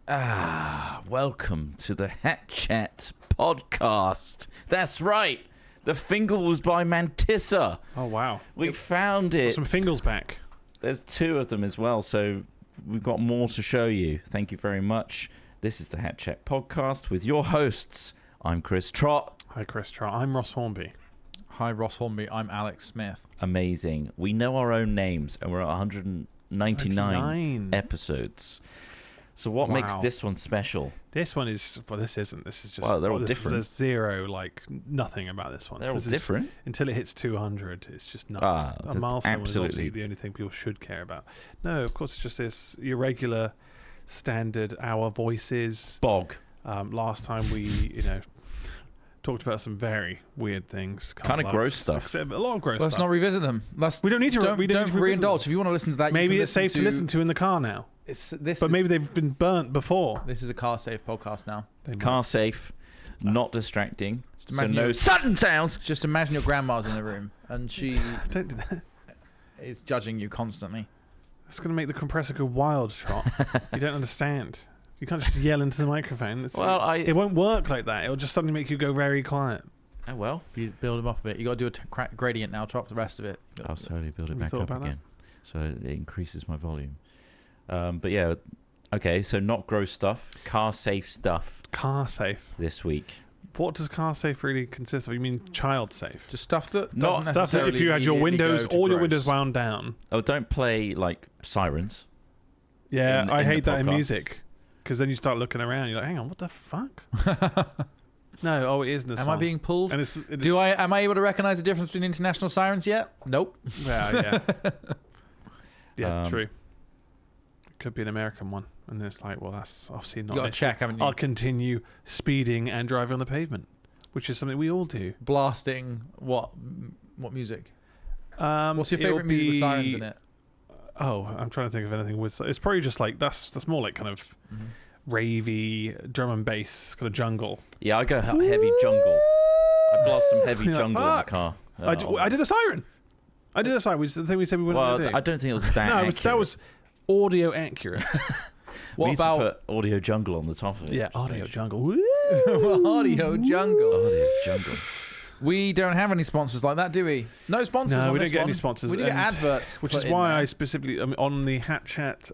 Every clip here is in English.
Welcome to the Hat Chat podcast. That's right. The Fingal was by Mantissa. Oh, wow. We found it. Some Fingals back. There's two of them as well, so we've got more to show you. Thank you very much. This is the Hat Chat podcast with your hosts. I'm Chris Trott. Hi, Chris Trott. I'm Ross Hornby. Hi, Ross Hornby. I'm Alex Smith. Amazing. We know our own names, and we're at 199 episodes. So what makes this one special? This one is... Well, this isn't. This is just... Well, they're all different. There's zero, nothing about this one. They're all different. Until it hits 200, it's just nothing. A milestone is obviously the only thing people should care about. No, of course, it's just this irregular, standard, our voices. Bog. Last time we, talked about some very weird things. Kind of gross stuff. A lot of gross stuff. Let's not revisit them. We don't need to. Don't reindulge. If you want to listen to that, maybe it's safe to listen to in the car now. Maybe they've been burnt before. This is a car safe podcast now. Car safe, not distracting. So no sudden sounds. Just imagine your grandma's in the room and she don't do that. Is judging you constantly. It's going to make the compressor go wild, Trott. You don't understand. You can't just yell into the microphone. It won't work like that. It'll just suddenly make you go very quiet. Oh, well. You build them up a bit. You got to do a gradient now. Drop the rest of it. I'll slowly build it back up again. So it increases my volume. But yeah, okay, so not gross stuff, car safe stuff. Car safe. This week. What does car safe really consist of? You mean child safe? Just stuff that not doesn't stuff that if you had your windows, all your windows wound down. Oh, don't play like sirens. Yeah, I hate that in music. Because then you start looking around, you're like, hang on, what the fuck? No, it is in the song. Am I being pulled? And am I able to recognize the difference between international sirens yet? Nope. Yeah. Yeah, true. Could be an American one, and then it's like, well, that's obviously not. You got to check, haven't you? I'll continue speeding and driving on the pavement, which is something we all do. Blasting what music? What's your favorite music with sirens in it? Oh, I'm trying to think of anything with. It's probably just like that's more like kind of ravey drum and bass kind of jungle. Yeah, I go heavy jungle. I blast some heavy jungle in the car. I did a siren. Was the thing we said we wouldn't do. I don't think it was that. No, that was audio accurate. What about to put audio jungle on the top of it? Yeah, audio jungle. Audio jungle. Audio jungle. We don't have any sponsors like that, do we? No sponsors. No, on we this don't get one. any sponsors. We do get adverts, which is why I specifically on the Hat Chat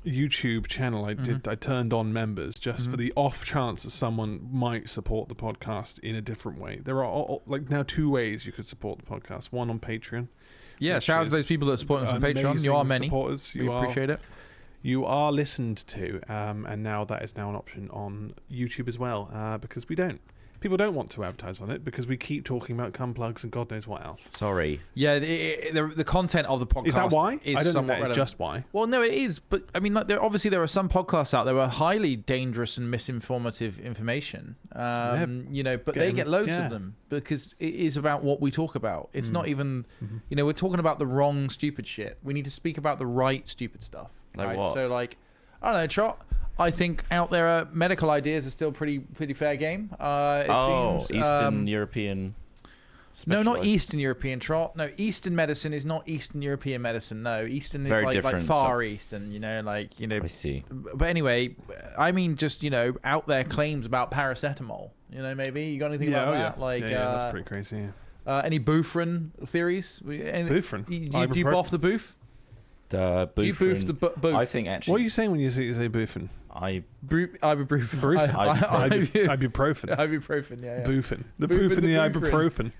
YouTube channel, I turned on members just for the off chance that someone might support the podcast in a different way. There are now two ways you could support the podcast. One on Patreon. Yeah, shout out to those people that support us on Patreon. You are many. Supporters. We appreciate it. You are listened to, and now that is now an option on YouTube as well, because people don't want to advertise on it because we keep talking about cum plugs and God knows what else. Sorry. Yeah, the content of the podcast is that why? Is I don't know that relevant. is just why. Well, no, it is. But I mean, there are some podcasts out there that are highly dangerous and misinformative information. But they get loads of them because it is about what we talk about. It's not even, we're talking about the wrong stupid shit. We need to speak about the right stupid stuff. Like right? what? So I don't know, Trott. I think out there, medical ideas are still pretty fair game. Seems, Eastern European. No, not Eastern European, Trott. No, Eastern medicine is not Eastern European medicine. No, Eastern is like Far Eastern. I see. But anyway, I mean, just out there claims about paracetamol. Maybe you got anything about that? That's pretty crazy. Yeah. Any Bufrin theories? Bufrin. Do you boff the boof? Do you boof the boof? I think actually. What are you saying when you say Bufrin? Ibuprofen. Ibuprofen. Ibuprofen, yeah. Boofing. The boof and the ibuprofen.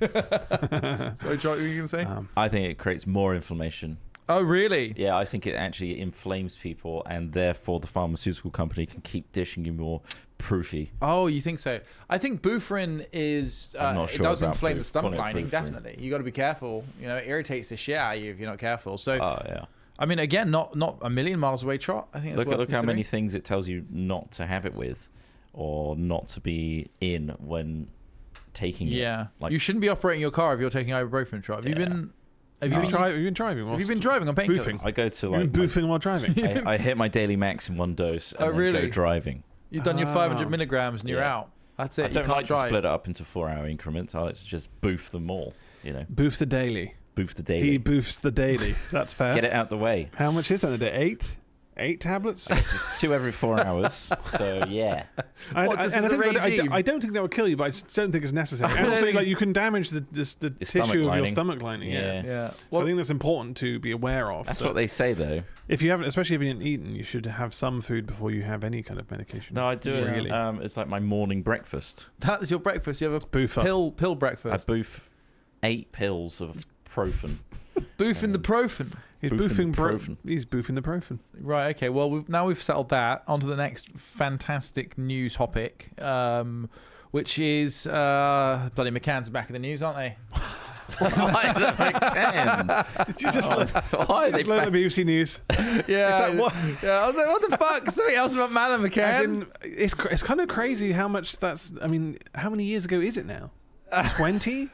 Sorry, Trott, what were you going to say? I think it creates more inflammation. Oh, really? Yeah, I think it actually inflames people, and therefore the pharmaceutical company can keep dishing you more proofy. Oh, you think so? I think Bufrin is... I'm not sure it does inflame the stomach lining, Bufrin. definitely. You got to be careful. It irritates the shit out of you if you're not careful. So, yeah. I mean, again, not a million miles away, Trott. I think look how many things it tells you not to have it with, or not to be in when taking it. Yeah, you shouldn't be operating your car if you're taking ibuprofen, Trott. Have you been driving? Have you been driving on painkillers? I go to boofing while driving. I hit my daily max in one dose and then go driving. You've done your 500 milligrams and you're out. That's it. I don't like to split it up into 4-hour increments. I like to just boof them all. Boof the daily. Boof the daily. He boofs the daily. That's fair. Get it out the way. How much is that a day? 8 tablets. It's just 2 every 4 hours. So yeah. I don't think that would kill you, but I just don't think it's necessary. And also, like, you can damage the tissue of your stomach lining. Yeah. So I think that's important to be aware of. That's what they say, though. If you haven't, especially if you haven't eaten, you should have some food before you have any kind of medication. No, I do it. Really. It's like my morning breakfast. That's your breakfast. You have a Boofer. pill breakfast. I boof 8 pills of Profen. Boofing the Profen. He's boofing the Profen. Right, okay. Well, now we've settled that. On to the next fantastic news topic, which is bloody McCann's back in the news, aren't they? Why the McCanns? Did you just learn the BBC News? Yeah. What? Yeah. I was like, what the fuck? Something else about Madam McCann? It's kind of crazy how much that's. I mean, how many years ago is it now? 20?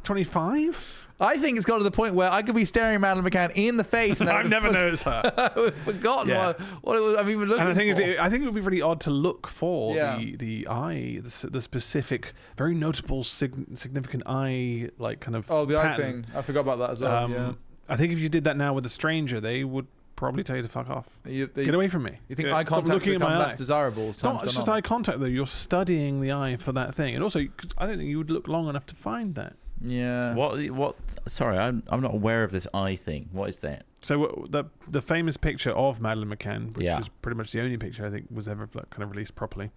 25? I think it's got to the point where I could be staring Madeleine McCann in the face and I've never noticed her. I would have forgotten what it was I'm even looking for. And I think it would be really odd to look for the eye, the specific, very notable, significant eye, like kind of. Oh, the pattern. eye thing. I forgot about that as well. I think if you did that now with a stranger, they would probably tell you to fuck off. Get away from me. You think eye contact looking become less desirable? It's not just eye contact though. You're studying the eye for that thing, and also, cause I don't think you would look long enough to find that. Yeah. What? Sorry, I'm not aware of this eye thing. What is that? So the famous picture of Madeleine McCann, which was pretty much the only picture I think was ever kind of released properly,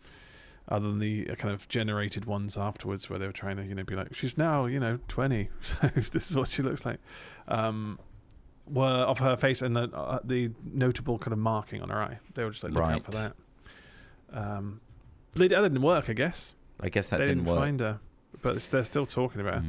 other than the kind of generated ones afterwards, where they were trying to be like, she's now 20, so this is what she looks like. Were of her face and the notable kind of marking on her eye. They were just like looking out for that. That didn't work, I guess. I guess that they didn't work. Find her. But they're still talking about it.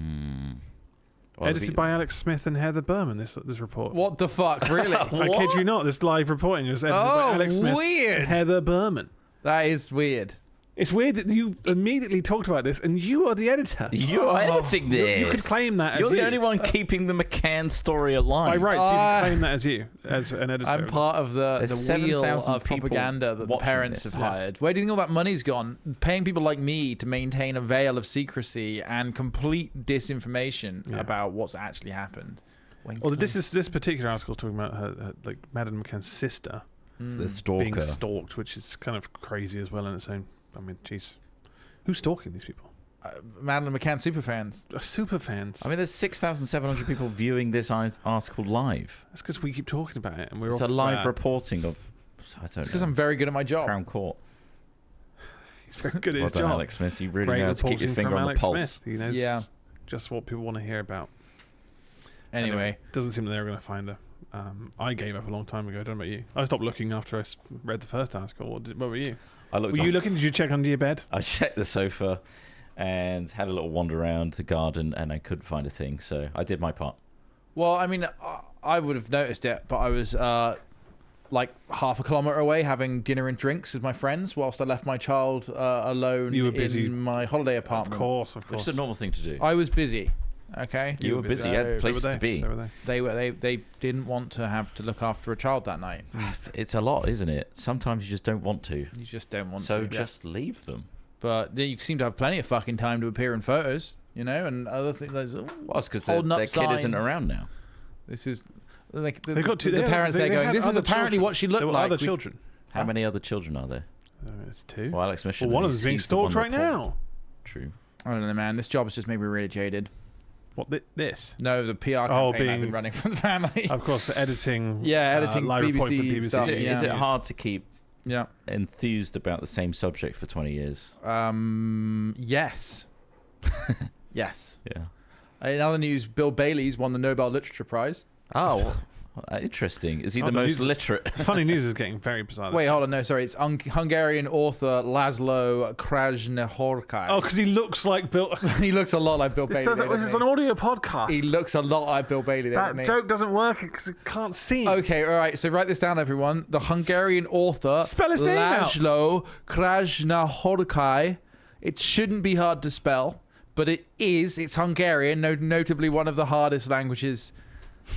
Well, edited by Alex Smith and Heather Berman, this report. What the fuck? Really? I kid you not. This live reporting was edited by Alex Smith and Heather Berman. That is weird. It's weird that you immediately talked about this and you are the editor. You are editing this. You could claim that as You're the only one keeping the McCann story alive. By rights, you can claim that as an editor. I'm part of the wheel of propaganda that the parents have hired. Where do you think all that money's gone? Paying people like me to maintain a veil of secrecy and complete disinformation about what's actually happened. Well, this particular article is talking about her like Madeleine McCann's sister the stalker being stalked, which is kind of crazy as well in its own. I mean, jeez. Who's stalking these people? Madeleine McCann superfans. Superfans. I mean, there's 6,700 people viewing this article live. That's because we keep talking about it. And it's a live reporting of, I don't know. It's because I'm very good at my job. Crown Court. He's very good at his job. Alex Smith. You really know how to keep your finger on the pulse. Smith. He knows just what people want to hear about. Anyway. Doesn't seem that they were going to find her. I gave up a long time ago. I don't know about you. I stopped looking after I read the first article. What were you? Were you looking? Did you check under your bed? I checked the sofa and had a little wander around the garden, and I couldn't find a thing. So I did my part. Well, I mean, I would have noticed it, but I was like half a kilometre away having dinner and drinks with my friends whilst I left my child alone in my holiday apartment. Of course. Which is a normal thing to do. I was busy. Okay. You were busy. You had places to be. So they didn't want to have to look after a child that night. It's a lot, isn't it? Sometimes you just don't want to. You just don't want to. So just leave them. But you seem to have plenty of fucking time to appear in photos, and other things. Well, it's because their kid isn't around now. This is like the parents there going. This is apparently what she looked like. Other children. How many other children are there? It's 2. Well, Alex Smith. Well, one of them's being stalked right now. True. I don't know, man. This job has just made me really jaded. What, this? No, the PR campaign I've been running for the family. Of course, editing. editing live BBC, for BBC stuff. Is it hard to keep Yeah. enthused about the same subject for 20 years. Yes. Yes. Yeah. In other news, Bill Bailey's won the Nobel Literature Prize. Oh, interesting. Is he the most literate? Funny news is getting very bizarre. Wait, hold on. No, sorry. It's Hungarian author Laszlo Krasznahorkai. Oh, because he looks like Bill. He looks a lot like Bill Bailey. It's an audio podcast. He looks a lot like Bill Bailey. That joke doesn't work because you can't see. Okay, all right. So write this down, everyone. The Hungarian author spell his name out. Laszlo Krasznahorkai. It shouldn't be hard to spell, but it is. It's Hungarian, notably one of the hardest languages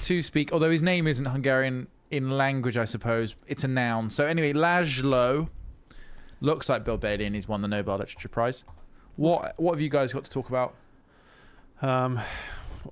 to speak. Although his name isn't Hungarian in language, I suppose. It's a noun. So anyway, Laszlo looks like Bill Bailey, and he's won the Nobel Literature Prize. What have you guys got to talk about?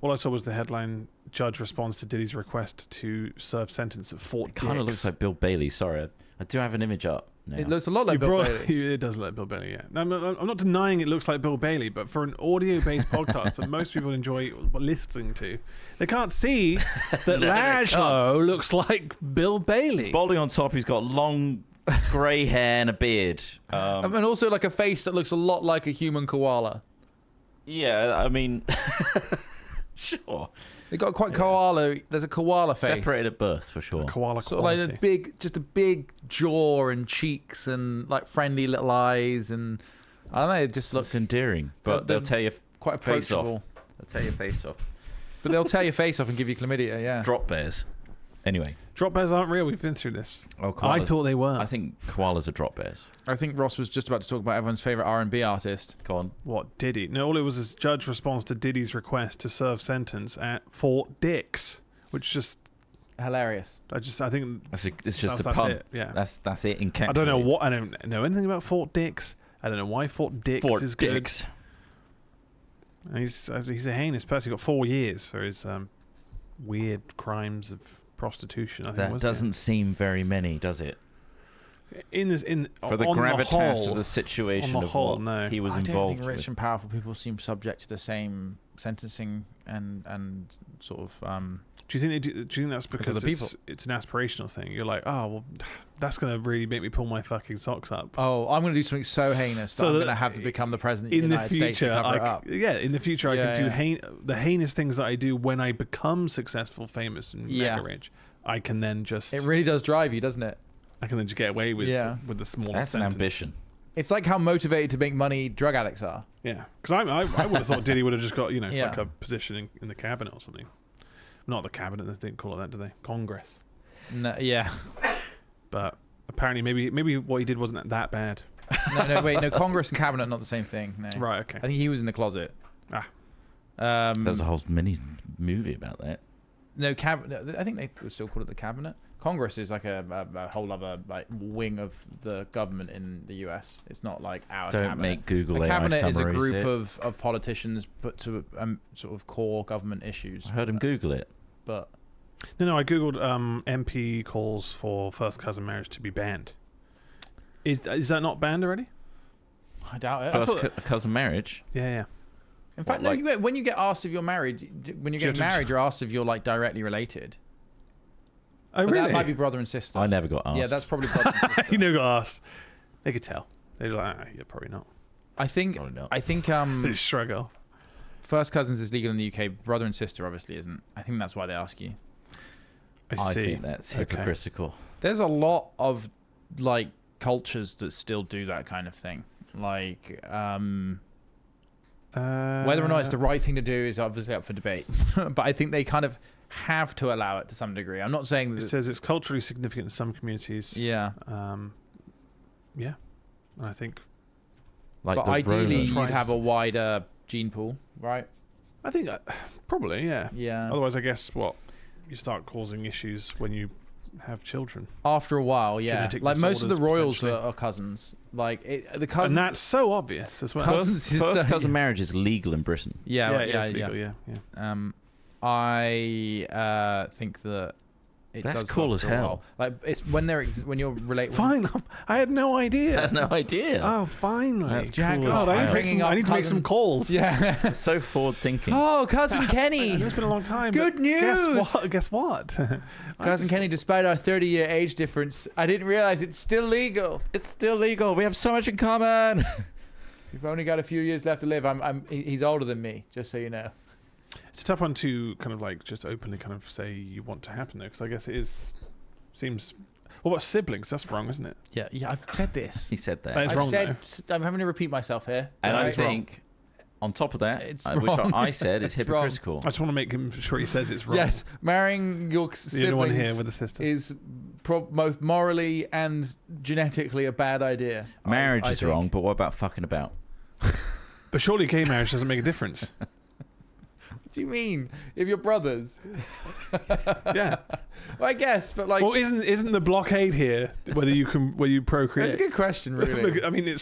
All I saw was the headline: Judge responds to Diddy's request to serve sentence at Fort Dix. It kind of looks like Bill Bailey. Sorry, I do have an image up now. It looks a lot like Bill Bailey. It does look like Bill Bailey, yeah. No, I'm not denying it looks like Bill Bailey, but for an audio-based podcast that most people enjoy listening to, they can't see that Laszlo looks like Bill Bailey. He's balding on top. He's got long grey hair and a beard. And also like a face that looks a lot like a human koala. Yeah, I mean, sure. They got quite koala. There's a koala face. Separated at birth, for sure. Koala sort of like just a big jaw and cheeks and like friendly little eyes, and I don't know, it just looks endearing. But they'll tear your quite approachable. They'll tear your face off. But they'll tear your face off and give you chlamydia. Yeah. Drop bears. Anyway. Drop bears aren't real. We've been through this. Oh, I thought they were. I think koalas are drop bears. I think Ross was just about to talk about everyone's favorite R&B artist. Go on. What, Diddy? No, all it was is judge responds to Diddy's request to serve sentence at Fort Dix, which just hilarious. I think it's just a pun. It, yeah, that's it. Encapsulated. I don't know what. I don't know anything about Fort Dix. I don't know why Fort Dix is good. And he's a heinous person. He got 4 years for his weird crimes of prostitution. I think that doesn't seem very many, does it? For the gravitas of the situation on the of whole, what no. he was I involved don't think rich with. and powerful people seem subject to the same sentencing and sort of. Do you think that's because it's an aspirational thing? You're like, oh well, that's gonna really make me pull my fucking socks up. Oh, I'm gonna do something so heinous that I'm gonna have to become the president of the United States to cover it up. Yeah, in the future I can do the heinous things that I do when I become successful, famous, and mega rich. I can then just. It really does drive you, doesn't it? I can then just get away with the small. That's an ambition. It's like how motivated to make money drug addicts are. Yeah, because I would have thought Diddy would have just got like a position in the cabinet or something. Not the cabinet, they didn't call it that, do they? Congress. No, yeah. But apparently, maybe what he did wasn't that bad. No, Congress and cabinet are not the same thing. No. Right, okay. I think he was in the closet. There's a whole mini movie about that. No, cabinet. I think they would still call it the cabinet. Congress is like a whole other like wing of the government in the US. It's not like our Don't cabinet. make Google a cabinet AI is a group it. of politicians put to sort of core government issues. I heard him Google it. But no, I googled MP calls for first cousin marriage to be banned. Is that not banned already? I doubt it. First cousin marriage? Yeah. In fact, when you get asked if you're married, when you're getting married, you're asked if you're like directly related. Oh, but really? That might be brother and sister. I never got asked. Yeah, that's probably brother and sister. You never got asked. They could tell. They're like, yeah, probably not. I think They shrug off. First cousins is legal in the UK. Brother and sister obviously isn't. I think that's why they ask you. I see. think that's hypocritical. There's a lot of like cultures that still do that kind of thing. Like whether or not it's the right thing to do is obviously up for debate. But I think they kind of have to allow it to some degree. I'm not saying that it says it's culturally significant in some communities. Yeah. Yeah. I think. But ideally, you have a wider gene pool, right? I think probably, yeah. Yeah. Otherwise, I guess you start causing issues when you have children. After a while, yeah. Genetic like most of the disorders, royals are cousins. Like the cousins, and that's so obvious as well. First cousin marriage is legal in Britain. Yeah, it's legal, yeah. I think that it that's does cool as hell. Like it's when you're related. Fine, I had no idea. I had no idea. Oh, finally. That's Jack, cool. God, I need to make some calls. Yeah. So forward thinking. Oh, cousin Kenny. I know it's been a long time. Good news. Guess what? Cousin Kenny, despite our 30-year age difference, I didn't realize it's still legal. It's still legal. We have so much in common. You've only got a few years left to live. He's older than me, just so you know. It's a tough one to kind of like just openly kind of say you want to happen there, because I guess it seems. What about siblings? That's wrong, isn't it? Yeah, I've said this. He said that. That is wrong, though. I'm having to repeat myself here. And I think, on top of that, which I said is hypocritical. I just want to make him sure he says it's wrong. Yes, marrying your the only one here with a sister is both morally and genetically a bad idea. Marriage is wrong, but what about fucking about? But surely gay marriage doesn't make a difference. What do you mean? If you're brothers? Yeah. Well, I guess, but like. Well, isn't the blockade here whether you procreate? That's a good question, really. I mean,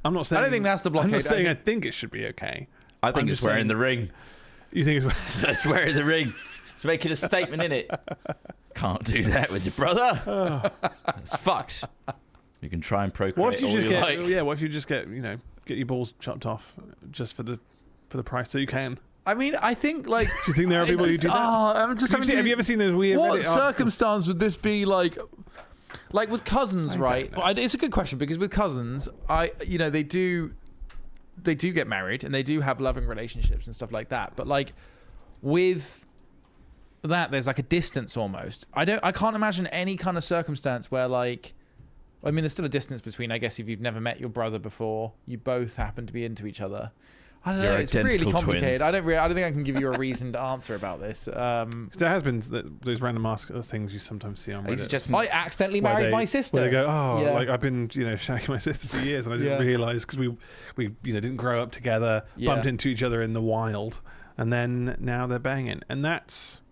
I'm not saying. I don't think that's the blockade. I'm not saying I think it should be okay. I think it's wearing the ring. You think it's... I swear in the ring. It's making a statement in it. Can't do that with your brother. It's fucked. You can try and procreate What if you all just you get? like. Yeah. What if you just get your balls chopped off just for the price so you can? I mean, I think like. Do you think there are people who do that? I'm just Have you ever seen those weird? What Reddit circumstance would this be like? Like with cousins, right? don't know. It's a good question because with cousins, they do get married and they do have loving relationships and stuff like that. But like with that, there's like a distance almost. I can't imagine any kind of circumstance where like, I mean, there's still a distance between, I guess, if you've never met your brother before, you both happen to be into each other. I don't know. It's really complicated. Twins. I don't think I can give you a reasoned answer about this. There has been those random things you sometimes see on Reddit. I accidentally married my sister. Where they go, Yeah. like I've been, shagging my sister for years, and I didn't realise because we didn't grow up together, bumped into each other in the wild, and then now they're banging, and that's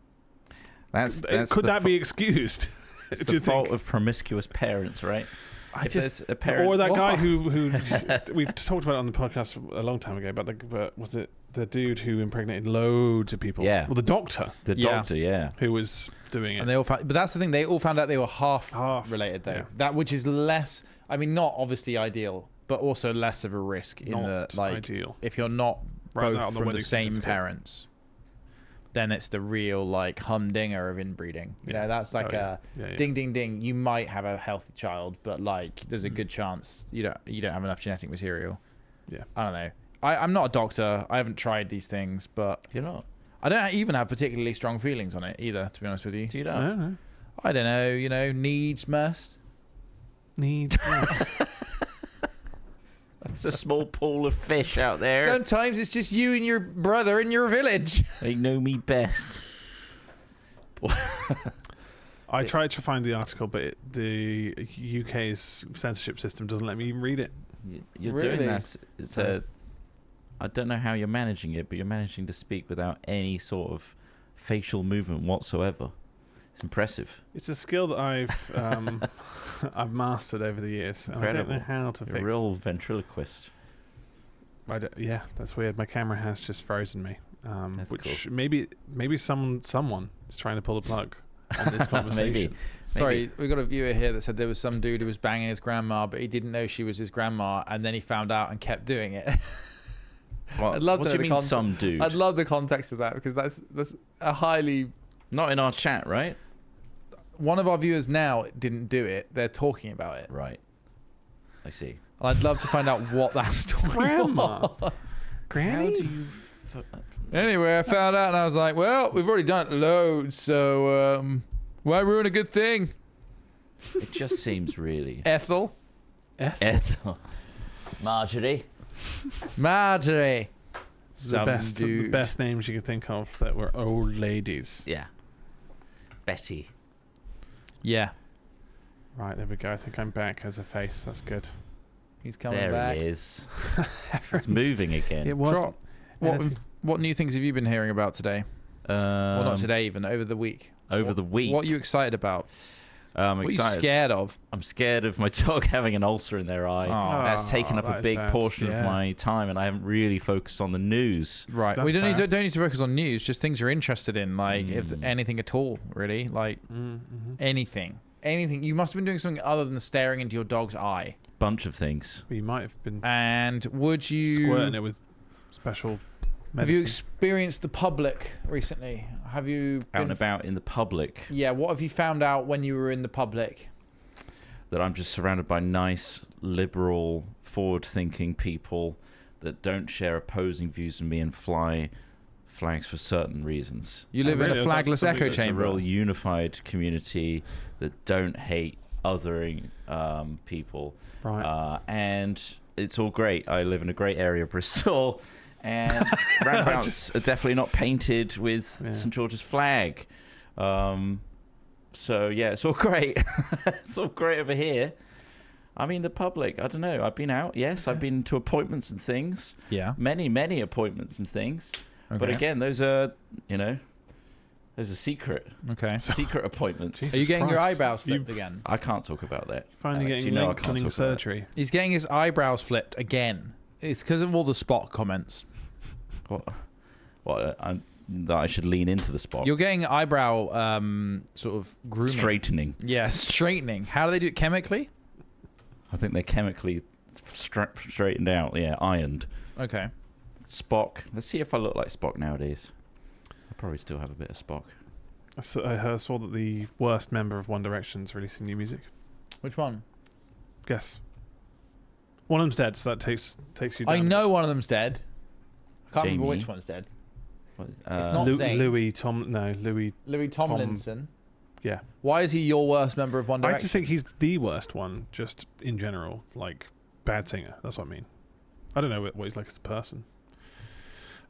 could that be excused? It's the fault of promiscuous parents, right? A parent, or that guy who we've talked about it on the podcast a long time ago, but was it the dude who impregnated loads of people? Yeah. Well, the doctor. Who was doing it. And they all but that's the thing, they all found out they were half related though. Yeah. That which is less, I mean, not obviously ideal, but also less of a risk in ideal. If you're not both from the same parents, then it's the real like humdinger of inbreeding. That's like ding ding ding. You might have a healthy child, but like there's a good chance you don't have enough genetic material. Yeah. I don't know. I'm not a doctor. I haven't tried these things, but You're not. I don't even have particularly strong feelings on it either, to be honest with you. Do you know? I don't know. I don't know. Needs must. It's a small pool of fish out there. Sometimes it's just you and your brother in your village. They know me best. I tried to find the article, but the UK's censorship system doesn't let me even read it. You're Really? doing that. I don't know how you're managing it, but you're managing to speak without any sort of facial movement whatsoever. It's impressive. It's a skill that I've mastered over the years. And I don't know how to fix it. A real ventriloquist. Yeah, that's weird. My camera has just frozen me. That's which cool. maybe someone is trying to pull the plug on this conversation. Maybe. Sorry, we got a viewer here that said there was some dude who was banging his grandma, but he didn't know she was his grandma, and then he found out and kept doing it. What do you mean, some dude? I'd love the context of that because that's a highly. Not in our chat, right? One of our viewers now didn't do it. They're talking about it. Right. I see. And I'd love to find out what that story was. Granny? How do you... Anyway, I found out and I was like, well, we've already done it loads, so why ruin a good thing? It just seems really... Ethel. Marjorie. Marjorie. The best names you could think of that were old ladies. Yeah. Betty. Yeah. Right, there we go. I think I'm back as a face. That's good. He's coming there back. He is. It's moving again. It was. What new things have you been hearing about today? Well, not today even, over the week. The week. What are you excited about? I'm what excited. Are you scared of? I'm scared of my dog having an ulcer in their eye. That's taken up a big portion of my time, and I haven't really focused on the news. Right. We don't need to focus on news, just things you're interested in, like if anything at all, really. Like anything. Anything. You must have been doing something other than staring into your dog's eye. Bunch of things. Well, you might have been. And would you... Squirting it with special medicine. Have you experienced the public recently? Have you been... Out and about in the public. Yeah, what have you found out when you were in the public? That I'm just surrounded by nice, liberal, forward-thinking people that don't share opposing views with me and fly flags for certain reasons. You live in a flagless echo chamber. It's a real unified community that don't hate othering people. Right. And it's all great. I live in a great area of Bristol. And roundabouts are definitely not painted with St. George's flag. So, yeah, it's all great. It's all great over here. I mean, the public, I don't know. I've been out, yes. I've been to appointments and things. Yeah. Many, many appointments and things. Okay. But again, those are, those are secret. Okay. Secret appointments. Jesus Are you getting Christ. Your eyebrows flipped again? I can't talk about that. Finally Alex, getting lengthening surgery. He's getting his eyebrows flipped again. It's because of all the spot comments. What? that I should lean into the Spock. You're getting eyebrow sort of grooming. Straightening. Yeah, straightening. How do they do it chemically? I think they're chemically straightened out. Yeah, ironed. Okay. Spock. Let's see if I look like Spock nowadays. I probably still have a bit of Spock. I saw that the worst member of One Direction's releasing new music. Which one? Guess. One of them's dead, so that takes you down. I know one of them's dead. I can't remember Jamie. which one's dead. What is, It's not Zayn. Louis Tomlinson. Yeah. Why is he your worst member of One Direction? I just think he's the worst one, just in general. Like, bad singer. That's what I mean. I don't know what he's like as a person.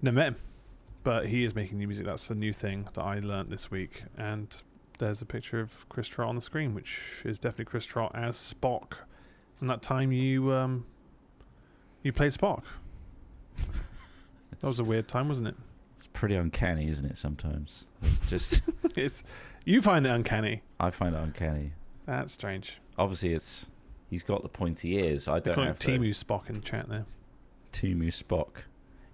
Never met him. But he is making new music. That's a new thing that I learnt this week. And there's a picture of Chris Trott on the screen, which is definitely Chris Trott as Spock. From that time you played Spock. That was a weird time, wasn't it? It's pretty uncanny, isn't it? Sometimes it's just. You find it uncanny. I find it uncanny. That's strange. Obviously, he's got the pointy ears. I don't have Timu Spock in the chat there. Timu Spock.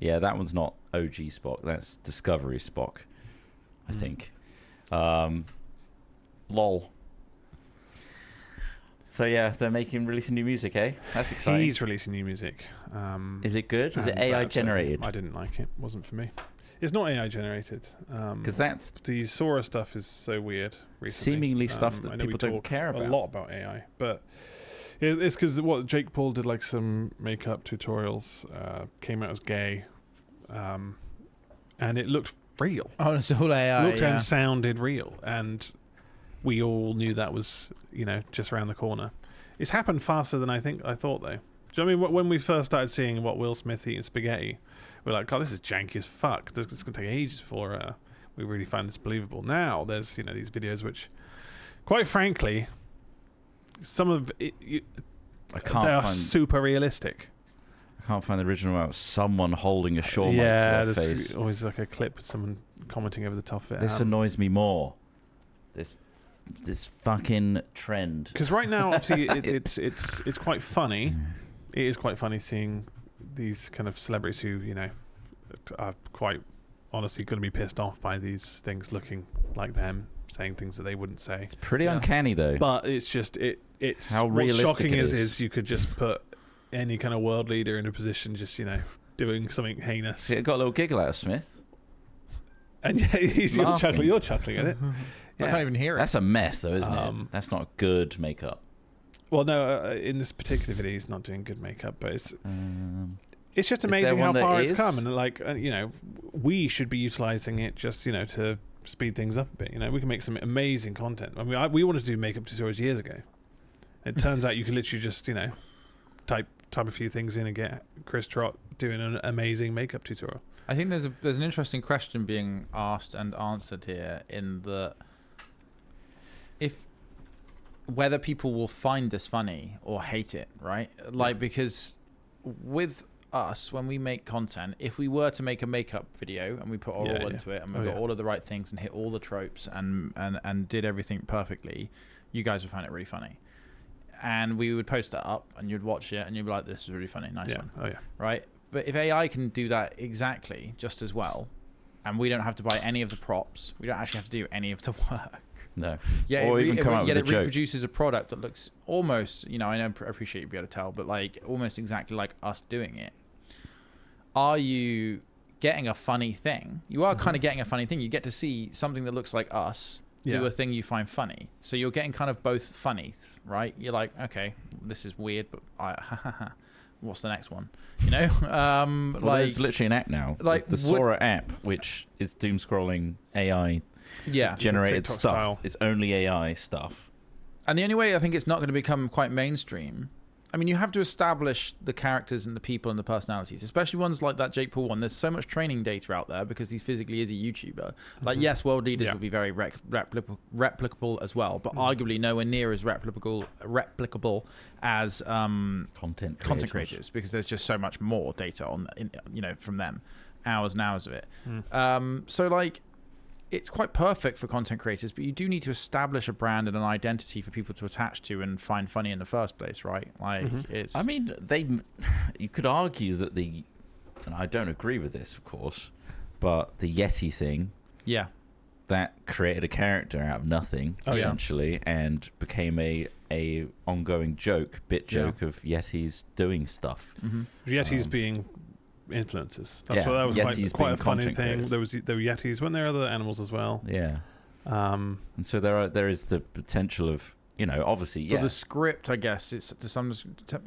Yeah, that one's not OG Spock. That's Discovery Spock, I think. Lol. So yeah, they're releasing new music, eh? That's exciting. He's releasing new music. Is it good? Is it AI generated? I didn't like it. It wasn't for me. It's not AI generated. Because that's the Sora stuff is so weird recently. Seemingly stuff that people don't care about. A lot about AI, but it's because what Jake Paul did, like some makeup tutorials, came out as gay, and it looked real. Oh, it's all AI. Looked and sounded real, and we all knew that was, just around the corner. It's happened faster than I thought, though. Do you know what I mean? When we first started seeing what Will Smith eating spaghetti, we're like, "God, this is janky as fuck. It's going to take ages before we really find this believable." Now there's these videos which, quite frankly, some of it, they are super realistic. I can't find the original about someone holding a shawarma to their face. There's always like a clip with someone commenting over the top of it. This annoys me more. This fucking trend. Because right now, obviously, it's quite funny. It is quite funny seeing these kind of celebrities who are quite honestly going to be pissed off by these things looking like them, saying things that they wouldn't say. It's pretty uncanny though. But it's just it's how what's realistic shocking it is you could just put any kind of world leader in a position just doing something heinous. See, it got a little giggle out of Smith. And you're chuckling at it. I can't even hear it. That's a mess though, isn't it? That's not good makeup. Well, no, in this particular video, he's not doing good makeup, but it's just amazing how far it's come, and we should be utilizing it just to speed things up a bit. We can make some amazing content. I mean, we wanted to do makeup tutorials years ago. It turns out you can literally just type a few things in and get Chris Trott doing an amazing makeup tutorial. I think there's an interesting question being asked and answered here in the whether people will find this funny or hate it, right? Because with us, when we make content, if we were to make a makeup video and we put all into it and we got all of the right things and hit all the tropes and did everything perfectly, you guys would find it really funny. And we would post that up and you'd watch it and you'd be like, this is really funny, nice one. Oh yeah. Right? But if AI can do that exactly just as well, and we don't have to buy any of the props, we don't actually have to do any of the work. No. Yeah, or even come out with a joke. It reproduces a product that looks almost, I appreciate you'd be able to tell, but like almost exactly like us doing it. Are you getting a funny thing? You are kind of getting a funny thing. You get to see something that looks like us do a thing you find funny. So you're getting kind of both funny, right? You're like, okay, this is weird, but what's the next one? It's literally an app now. Like the Sora app, which is doom scrolling AI generated stuff. Style. It's only AI stuff. And the only way I think it's not going to become quite mainstream, I mean, you have to establish the characters and the people and the personalities, especially ones like that Jake Paul one. There's so much training data out there because he physically is a YouTuber. Like, yes, world leaders will be very replicable as well, but arguably nowhere near as replicable as content creators, because there's just so much more data from them, hours and hours of it. So like, it's quite perfect for content creators, but you do need to establish a brand and an identity for people to attach to and find funny in the first place, right? Like, it's. I mean, you could argue that and I don't agree with this, of course, But the Yeti thing, Yeah. that created a character out of nothing, essentially, and became a ongoing bit joke of Yetis doing stuff. Mm-hmm. Yetis being influencers. That was Yetis quite a funny thing. creators. There were Yetis. Weren't there other animals as well? Yeah. And so there is the potential of, obviously, But the script, I guess, it's to some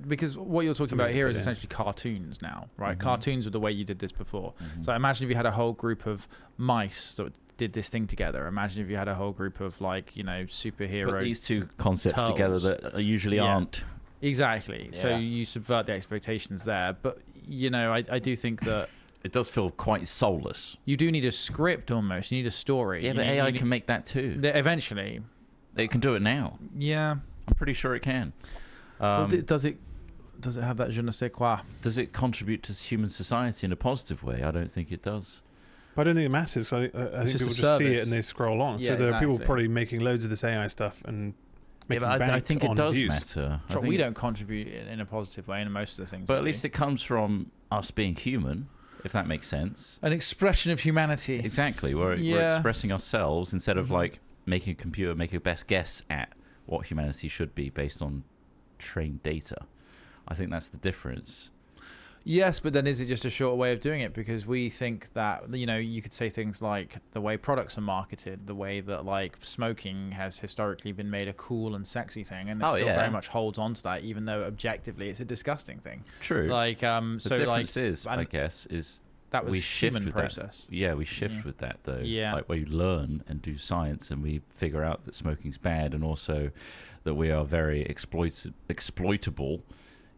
because what you're talking about here is essentially cartoons now, right? Mm-hmm. Cartoons are the way you did this before. Mm-hmm. So imagine if you had a whole group of mice that did this thing together. Imagine if you had a whole group of superhero. Put these two concepts turtles together that usually aren't. Exactly. Yeah. So you subvert the expectations there. But I do think that it does feel quite soulless. You do need a script almost. You need a story. Yeah, but AI can make that too. Eventually. It can do it now. Yeah. I'm pretty sure it can. Does it have that je ne sais quoi? Does it contribute to human society in a positive way? I don't think it does. But I don't think it matters. I think people just see it and they scroll on. So there are people probably making loads of this AI stuff and making bank I think it does views. matter. We don't contribute in a positive way in most of the things. But at least it comes from us being human, if that makes sense. An expression of humanity. Exactly. We're expressing ourselves instead of making a computer make a best guess at what humanity should be based on trained data. I think that's the difference. Yes, but then is it just a shorter way of doing it? Because we think that, you could say things like the way products are marketed, the way that smoking has historically been made a cool and sexy thing, and it still very much holds on to that, even though objectively it's a disgusting thing. True. The difference is, I guess, is that was we shift human with process. That. Yeah, we shift with that though. Yeah. Where you learn and do science, and we figure out that smoking's bad, and also that we are very exploitable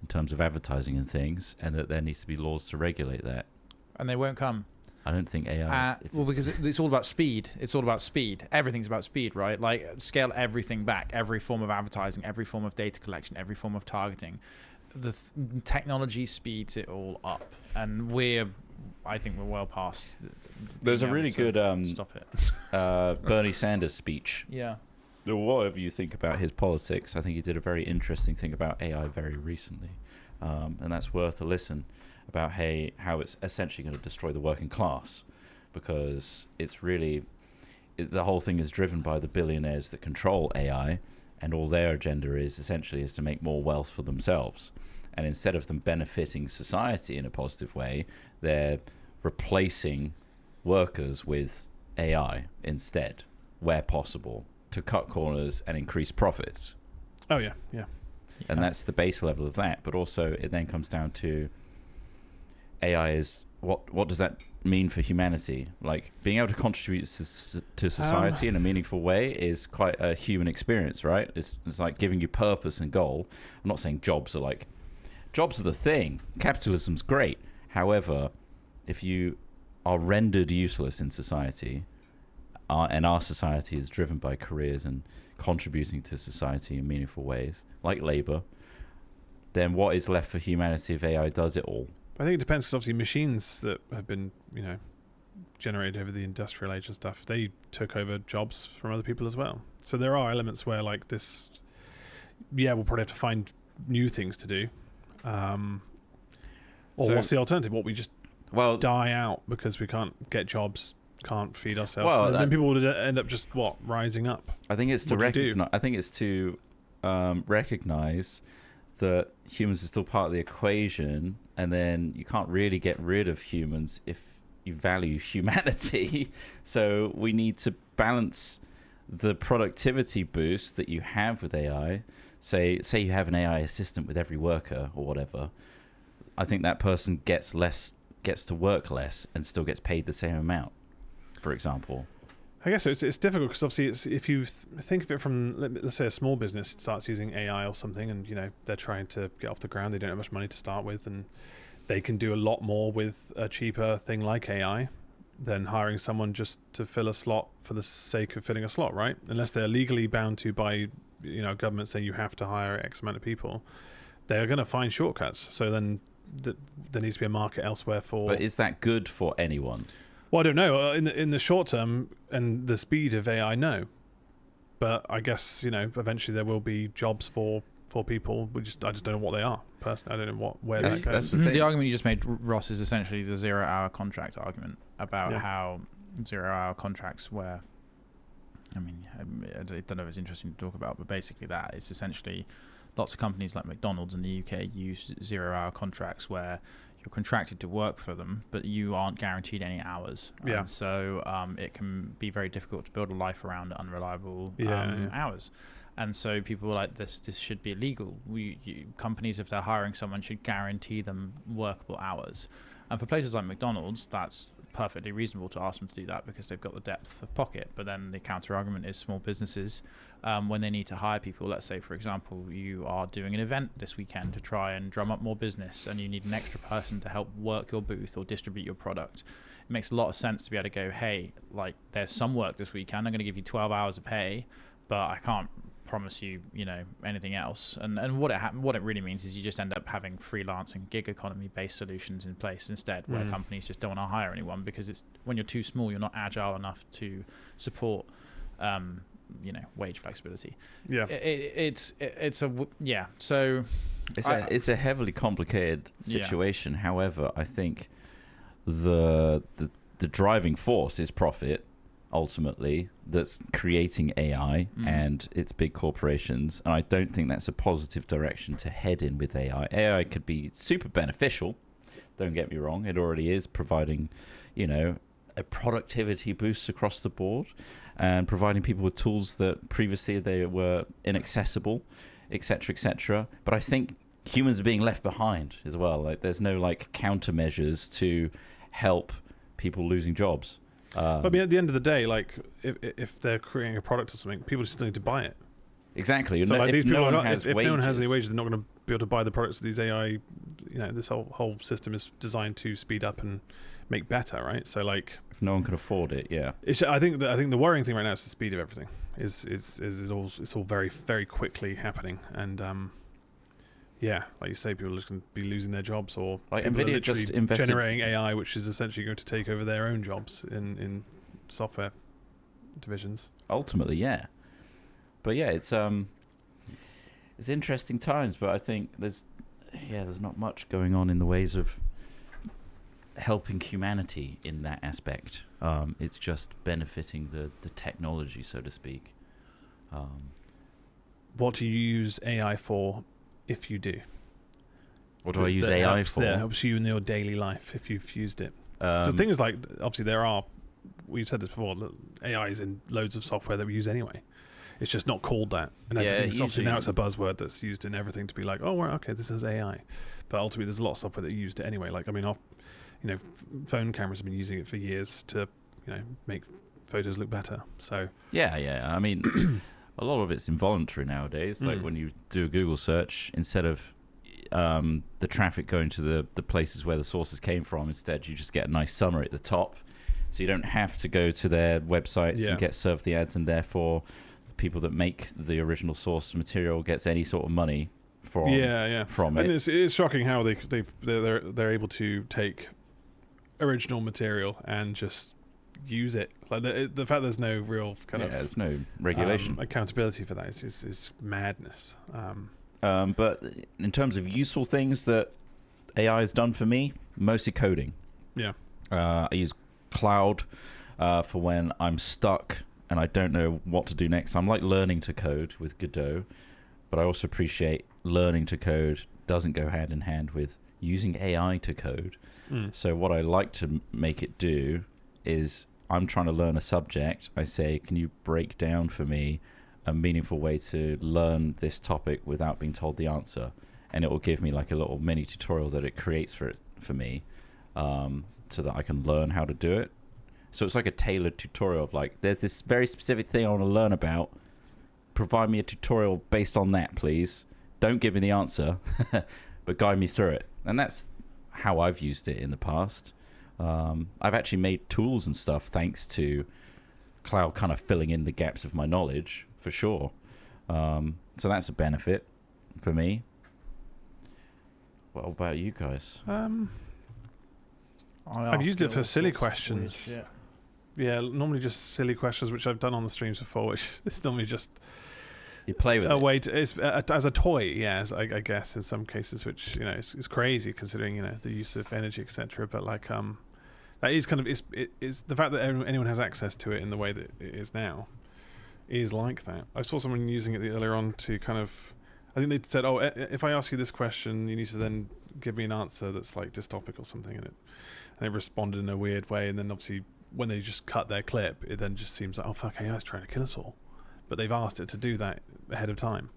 in terms of advertising and things, and that there needs to be laws to regulate that. And they won't come. I don't think AI... because it's all about speed. It's all about speed. Everything's about speed, right? Scale everything back. Every form of advertising, every form of data collection, every form of targeting. The technology speeds it all up. And I think we're well past... There's a really good stop it. Bernie Sanders speech. Yeah. Whatever you think about his politics, I think he did a very interesting thing about AI very recently, and that's worth a listen, about how it's essentially going to destroy the working class, because it's really the whole thing is driven by the billionaires that control AI, and all their agenda is essentially to make more wealth for themselves, and instead of them benefiting society in a positive way, they're replacing workers with AI instead, where possible, to cut corners and increase profits. Oh, yeah. And that's the base level of that. But also it then comes down to AI is, what does that mean for humanity? Being able to contribute to society in a meaningful way is quite a human experience, right? It's like giving you purpose and goal. I'm not saying jobs are the thing. Capitalism's great. However, if you are rendered useless in society, and our society is driven by careers and contributing to society in meaningful ways, like labour, then what is left for humanity if AI does it all? I think it depends, because obviously machines that have been, generated over the industrial age and stuff, they took over jobs from other people as well. So there are elements where this, we'll probably have to find new things to do. What's the alternative? We just die out because we can't get jobs, can't feed ourselves. Well, then people would end up just rising up. I think it's to recognize. I think it's to recognize that humans are still part of the equation, and then you can't really get rid of humans if you value humanity. So we need to balance the productivity boost that you have with AI. Say you have an AI assistant with every worker or whatever. I think that person gets to work less and still gets paid the same amount, for example. I guess it's difficult because obviously if you think of it from, let's say a small business starts using AI or something, and they're trying to get off the ground, they don't have much money to start with, and they can do a lot more with a cheaper thing like AI than hiring someone just to fill a slot for the sake of filling a slot, right? Unless they're legally bound to by government saying you have to hire X amount of people, they're going to find shortcuts. So then there needs to be a market elsewhere for. But is that good for anyone? Well, I don't know. In the short term and the speed of AI, no. But I guess eventually there will be jobs for for people. I just don't know what they are. Personally, I don't know where that goes. That's the argument you just made, Ross, is essentially the 0-hour contract argument about how 0-hour contracts where, I mean, I don't know if it's interesting to talk about, but basically that it's essentially lots of companies like McDonald's in the UK use 0-hour contracts where you're contracted to work for them, but you aren't guaranteed any hours. So it can be very difficult to build a life around unreliable hours. And so people were like, this should be illegal. Companies, if they're hiring someone, should guarantee them workable hours. And for places like McDonald's, that's perfectly reasonable to ask them to do that because they've got the depth of pocket. But then the counter argument is small businesses, when they need to hire people, let's say, for example, you are doing an event this weekend to try and drum up more business and you need an extra person to help work your booth or distribute your product. It makes a lot of sense to be able to go, hey, like there's some work this weekend. I'm going to give you 12 hours of pay, but I can't promise you, anything else. And what it really means is you just end up having freelance and gig economy based solutions in place instead, where companies just don't want to hire anyone because it's when you're too small, you're not agile enough to support, wage flexibility. Yeah, So it's a heavily complicated situation. However, I think the driving force is profit. Ultimately, that's creating AI and it's big corporations, and I don't think that's a positive direction to head in with AI. AI could be super beneficial, don't get me wrong. It already is providing, a productivity boost across the board and providing people with tools that previously they were inaccessible, etc. But I think humans are being left behind as well. Like there's no countermeasures to help people losing jobs. But at the end of the day, like if they're creating a product or something, people just need to buy it. Exactly. So if no one has any wages, wages, they're not going to be able to buy the products that these AI. This whole system is designed to speed up and make better, right? So if no one can afford it, I think the worrying thing right now is the speed of everything. It's all very, very quickly happening, and like you say, people are just going to be losing their jobs, or NVIDIA just invested generating AI, which is essentially going to take over their own jobs in software divisions. Ultimately, yeah. But it's interesting times. But I think there's not much going on in the ways of helping humanity in that aspect. It's just benefiting the technology, so to speak. What do you use AI for? If you do, what do I use AI for? That helps you in your daily life if you've used it. Because things like, obviously we've said this before, AI is in loads of software that we use anyway. It's just not called that. And obviously now it's a buzzword that's used in everything to be like, oh, well, okay, this is AI. But ultimately there's a lot of software that used it anyway. Phone cameras have been using it for years to, make photos look better. So yeah. I mean, a lot of it's involuntary nowadays. Like when you do a Google search, instead of the traffic going to the places where the sources came from, instead you just get a nice summary at the top. So you don't have to go to their websites and get served the ads, and therefore the people that make the original source material gets any sort of money from it. And it's shocking how they're able to take original material and just use it. Like the fact there's no real there's no regulation, accountability for that is madness. But in terms of useful things that AI has done for me, mostly coding. I use Cloud for when I'm stuck and I don't know what to do next. I'm learning to code with Godot, but I also appreciate learning to code doesn't go hand in hand with using AI to code. So what I like to make it do is, I'm trying to learn a subject. I say, can you break down for me a meaningful way to learn this topic without being told the answer? And it will give me a little mini tutorial that it creates for me, so that I can learn how to do it. So it's like a tailored tutorial of there's this very specific thing I want to learn about. Provide me a tutorial based on that, please. Don't give me the answer, but guide me through it. And that's how I've used it in the past. I've actually made tools and stuff thanks to Cloud kind of filling in the gaps of my knowledge, for sure. So that's a benefit for me. What about you guys? I've used it for silly questions. Normally just silly questions, which I've done on the streams before, which is normally just You play with it. way to, as a toy, yeah, I guess in some cases, which is crazy considering the use of energy, etc. But like that is kind of it's the fact that anyone has access to it in the way that it is now is like that. I saw someone using it earlier on to kind of, I think they said, oh, if I ask you this question, you need to then give me an answer that's like dystopic or something in it, and it responded in a weird way, and then obviously when they just cut their clip, it then just seems like, oh fuck, AI's trying to kill us all. But they've asked it to do that ahead of time.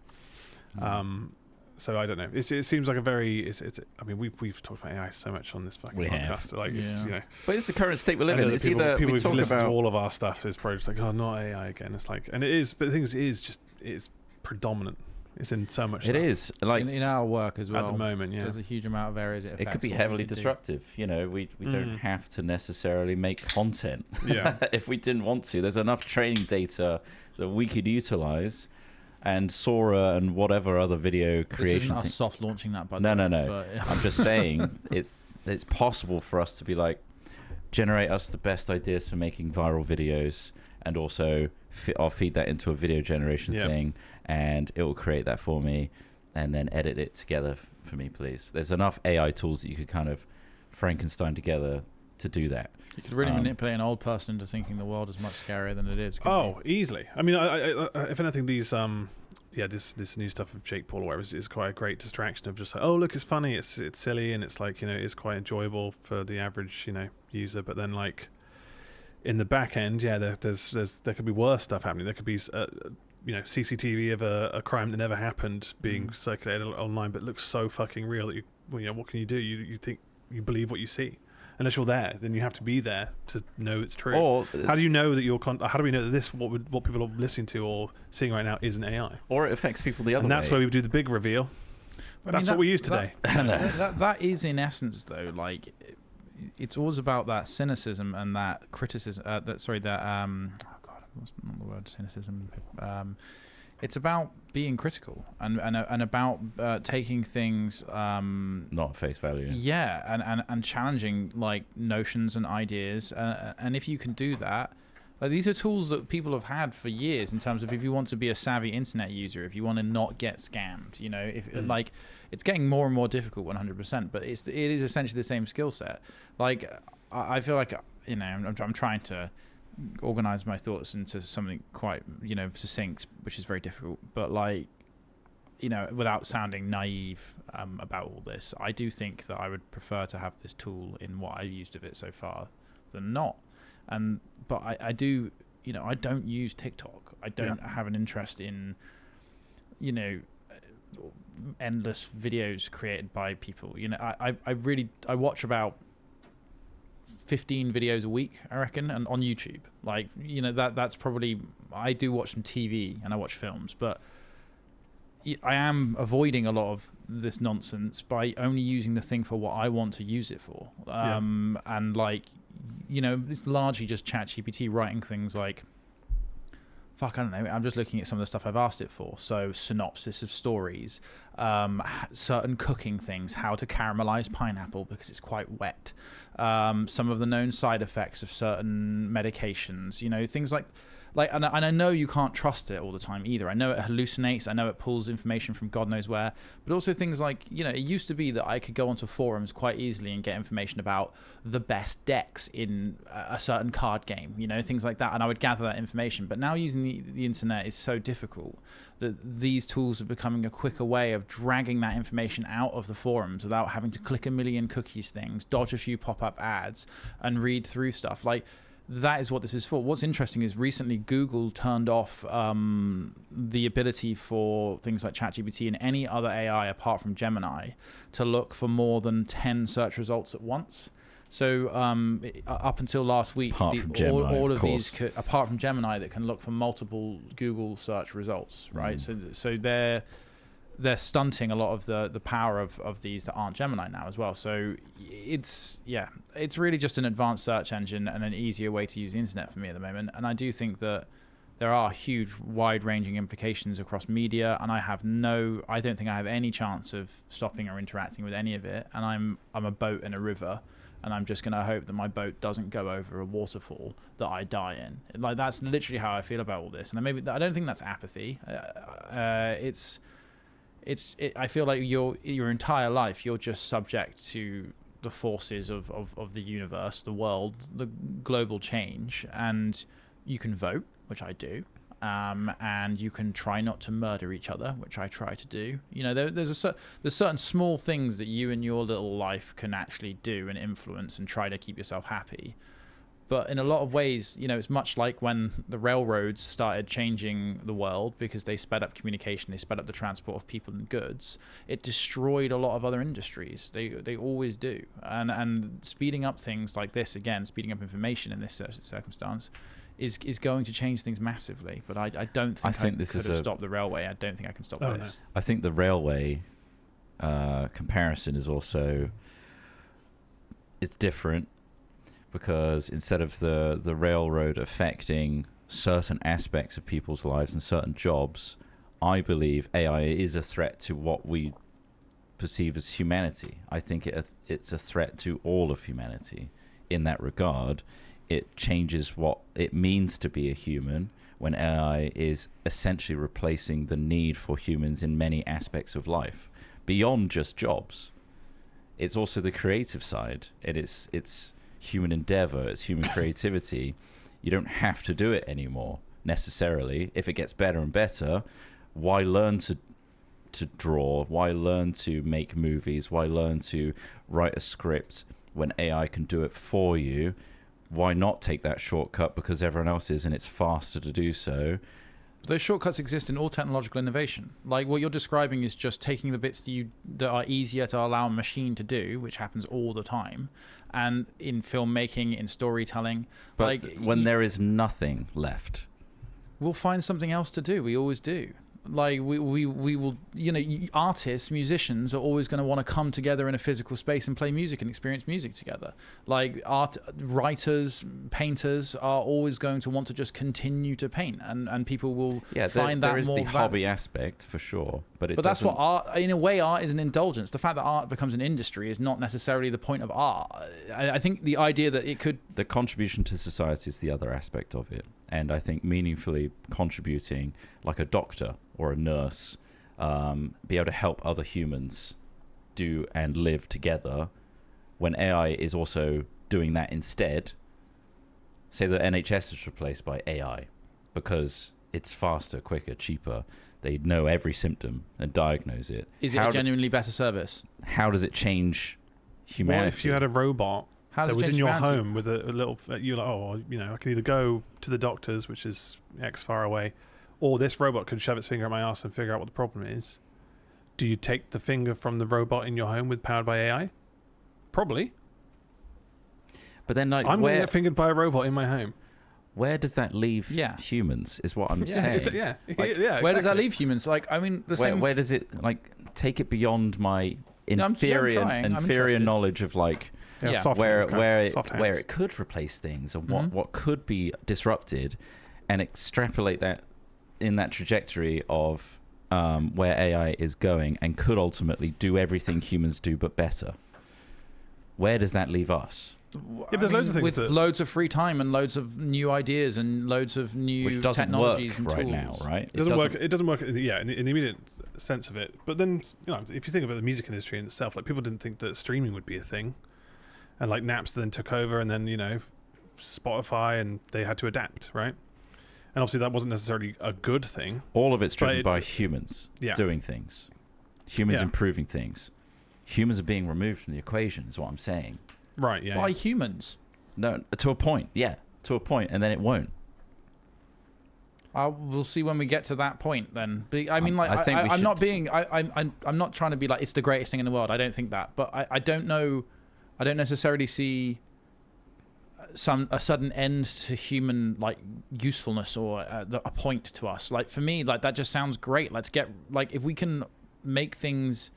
So I don't know. It seems like a very. I mean, we've talked about AI so much on this fucking podcast. Like, but it's the current state we live in. It's people we who've talk listened about to all of our stuff is probably just like, oh, not AI again. It's like, and it is. But the thing is, it's predominant. It's in so much. It is like in our work as well. At the moment, yeah, there's a huge amount of areas it could be heavily disruptive. We don't have to necessarily make content. Yeah. If we didn't want to, there's enough training data that we could utilize, and Sora and whatever other video creation. This isn't us soft launching that, by the No. But, I'm just saying it's possible for us to be like, generate us the best ideas for making viral videos, and also I'll feed that into a video generation thing, and it will create that for me, and then edit it together for me, please. There's enough AI tools that you could kind of Frankenstein together to do that. You could really manipulate an old person into thinking the world is much scarier than it is. Easily. I mean, I if anything, these this new stuff of Jake Paul or whatever is quite a great distraction of just like, oh look, it's funny, it's silly, and it's like it's quite enjoyable for the average user. But then like in the back end, there could be worse stuff happening. There could be CCTV of a crime that never happened being circulated online, but looks so fucking real that what can you do? You think you believe what you see. Unless you're there, then you have to be there to know it's true. Or how do you know that how do we know that what people are listening to or seeing right now isn't AI? Or it affects people the other way. And that's where we do the big reveal. That's what we use today. That is in essence, though, like it's always about that cynicism and that criticism. What's not the word? Cynicism. It's about being critical and about taking things not at face value. Yeah, and challenging like notions and ideas, and if you can do that, like these are tools that people have had for years in terms of if you want to be a savvy internet user, if you want to not get scammed, like it's getting more and more difficult 100%, but it is essentially the same skill set. Like I feel like I'm trying to organize my thoughts into something quite succinct, which is very difficult, but like without sounding naive about all this, I do think that I would prefer to have this tool in what I've used of it so far than not. But I do I don't use TikTok. I don't have an interest in endless videos created by people. I watch about 15 videos a week, I reckon, and on YouTube. Like, that's probably, I do watch some TV and I watch films, but I am avoiding a lot of this nonsense by only using the thing for what I want to use it for. And like, it's largely just ChatGPT writing things like, I don't know, I'm just looking at some of the stuff I've asked it for. So synopsis of stories, certain cooking things, how to caramelize pineapple because it's quite wet, some of the known side effects of certain medications, things like, and I know you can't trust it all the time either. I know it hallucinates. I know it pulls information from God knows where, but also things like, it used to be that I could go onto forums quite easily and get information about the best decks in a certain card game, things like that. And I would gather that information. But now using the internet is so difficult that these tools are becoming a quicker way of dragging that information out of the forums without having to click a million cookies things, dodge a few pop-up ads, and read through stuff. Like, that is what this is for. What's interesting is recently Google turned off the ability for things like ChatGPT and any other AI apart from Gemini to look for more than 10 search results at once. So up until last week, all of these, apart from Gemini, that can look for multiple Google search results, right? So they're stunting a lot of the power of these that aren't Gemini now as well. So it's really just an advanced search engine and an easier way to use the internet for me at the moment. And I do think that there are huge, wide-ranging implications across media, and I don't think I have any chance of stopping or interacting with any of it. And I'm a boat in a river, and I'm just going to hope that my boat doesn't go over a waterfall that I die in. Like, that's literally how I feel about all this. And I don't think that's apathy. I feel like your entire life you're just subject to the forces of the universe, the world, the global change, and you can vote, which I do, and you can try not to murder each other, which I try to do. You know, there's certain small things that you in your little life can actually do and influence and try to keep yourself happy. But in a lot of ways, you know, it's much like when the railroads started changing the world because they sped up communication, they sped up the transport of people and goods. It destroyed a lot of other industries. They always do. And speeding up things like this, again, speeding up information in this circumstance, is going to change things massively. But I don't think I could have stopped the railway. I don't think I can stop this. No. I think the railway comparison is also, it's different. Because instead of the railroad affecting certain aspects of people's lives and certain jobs, I believe AI is a threat to what we perceive as humanity. I think it's a threat to all of humanity. In that regard, it changes what it means to be a human when AI is essentially replacing the need for humans in many aspects of life, beyond just jobs. It's also the creative side, and it's human endeavor, it's human creativity. You don't have to do it anymore necessarily. If it gets better and better, why learn to draw? Why learn to make movies? Why learn to write a script when AI can do it for you? Why not take that shortcut because everyone else is and it's faster to do so? Those shortcuts exist in all technological innovation. Like, what you're describing is just taking the bits that are easier to allow a machine to do, which happens all the time, and in filmmaking, in storytelling. But when there is nothing left, we'll find something else to do. We always do. Like, we will, you know, artists, musicians are always going to want to come together in a physical space and play music and experience music together. Like, writers, painters are always going to want to just continue to paint, and people will find that more. There is the hobby aspect for sure, but that's what art, in a way, art is an indulgence. The fact that art becomes an industry is not necessarily the point of art. I think the idea that it could, the contribution to society is the other aspect of it. And I think meaningfully contributing, like a doctor or a nurse, be able to help other humans do and live together, when AI is also doing that instead. Say the NHS is replaced by AI because it's faster, quicker, cheaper. They know every symptom and diagnose it. Is it a genuinely better service? How does it change humanity? What if you had a robot that was in your home with a little, you're like, oh, you know, I can either go to the doctor's, which is X far away, or this robot could shove its finger at my ass and figure out what the problem is. Do you take the finger from the robot in your home powered by AI? Probably. But then, like, I'm going to get fingered by a robot in my home. Where does that leave humans? Is what I'm saying. Exactly. Where does that leave humans? Like, I mean, where does it, like, take it beyond my inferior knowledge of, like, where it could replace things and what could be disrupted, and extrapolate that in that trajectory of where AI is going and could ultimately do everything humans do but better. Where does that leave us? There's loads of things with loads of free time and loads of new ideas and loads of new technologies and tools. Right now, right? It doesn't work. In the immediate sense of it. But then, you know, if you think about the music industry in itself, like, people didn't think that streaming would be a thing, and like Napster then took over, and then, you know, Spotify, and they had to adapt, right? And obviously that wasn't necessarily a good thing. All of it's driven by humans doing things, humans improving things. Humans are being removed from the equation, is what I'm saying. Right, yeah. By humans? No, to a point, to a point, and then it won't. We'll see when we get to that point. Then, I mean, like, I'm not being, I'm not trying to be like it's the greatest thing in the world. I don't think that, but I don't know. I don't necessarily see a sudden end to human, like, usefulness or a point to us. Like, for me, like, that just sounds great. Let's get, like, if we can make things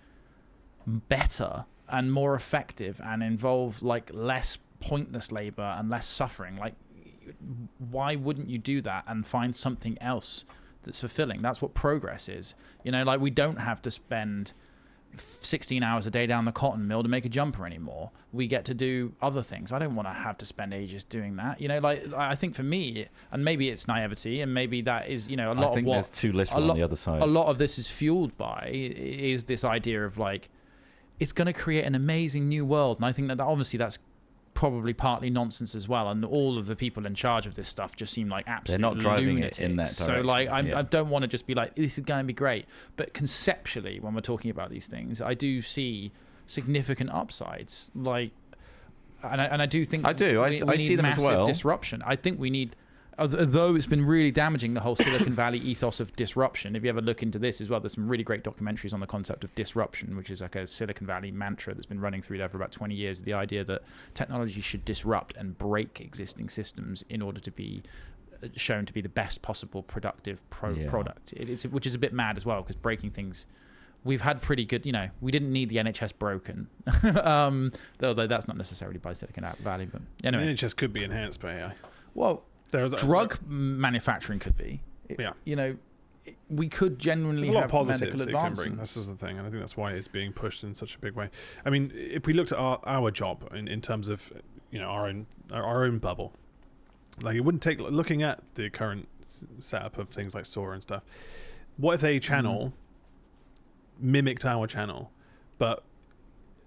better and more effective and involve, like, less pointless labor and less suffering, like, why wouldn't you do that and find something else that's fulfilling? That's what progress is. You know, like we don't have to spend 16 hours a day down the cotton mill to make a jumper anymore. We get to do other things. I don't want to have to spend ages doing that. You know, like I think for me, and maybe it's naivety, and maybe that is, you know, a lot of what... I think there's too little on the other side. A lot of this is fueled by is this idea of like, it's going to create an amazing new world. And I think that obviously that's probably partly nonsense as well, and all of the people in charge of this stuff just seem like absolute they're not driving lunatics. it in that direction. So like I don't want to just be like, this is going to be great, but conceptually when we're talking about these things, I do see significant upsides, like and I do think I see them as well. Disruption. I think we need, although it's been really damaging, the whole Silicon Valley ethos of disruption. If you ever look into this as well, there's some really great documentaries on the concept of disruption, which is like a Silicon Valley mantra that's been running through there for about 20 years. The idea that technology should disrupt and break existing systems in order to be shown to be the best possible productive product. Which is a bit mad as well, because breaking things, we've had pretty good, you know, we didn't need the NHS broken, although that's not necessarily by Silicon Valley. But anyway, the NHS could be enhanced by AI. Well, drug manufacturing could be. You know, we could genuinely have a lot of positives it can bring. This is the thing, and I think that's why it's being pushed in such a big way. I mean, if we looked at our job in terms of, you know, our own bubble, like it wouldn't take looking at the current setup of things like Sora and stuff. What if a channel mimicked our channel, but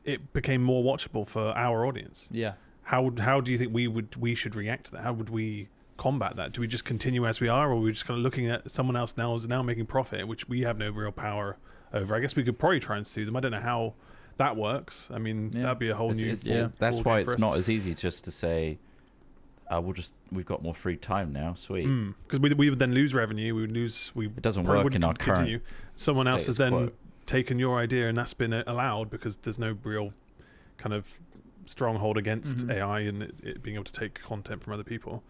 it became more watchable for our audience? Yeah. How do you think we should react to that? How would we combat that? Do we just continue as we are, or are we just kind of looking at someone else now making profit, which we have no real power over? I guess we could probably try and sue them. I don't know how that works. I mean, that'd be a whole new. That's why it's not as easy just to say, we've got more free time now. Sweet. Because we would then lose revenue. It doesn't work in our current. Someone else has then taken your idea, and that's been allowed because there's no real kind of stronghold against AI and it being able to take content from other people.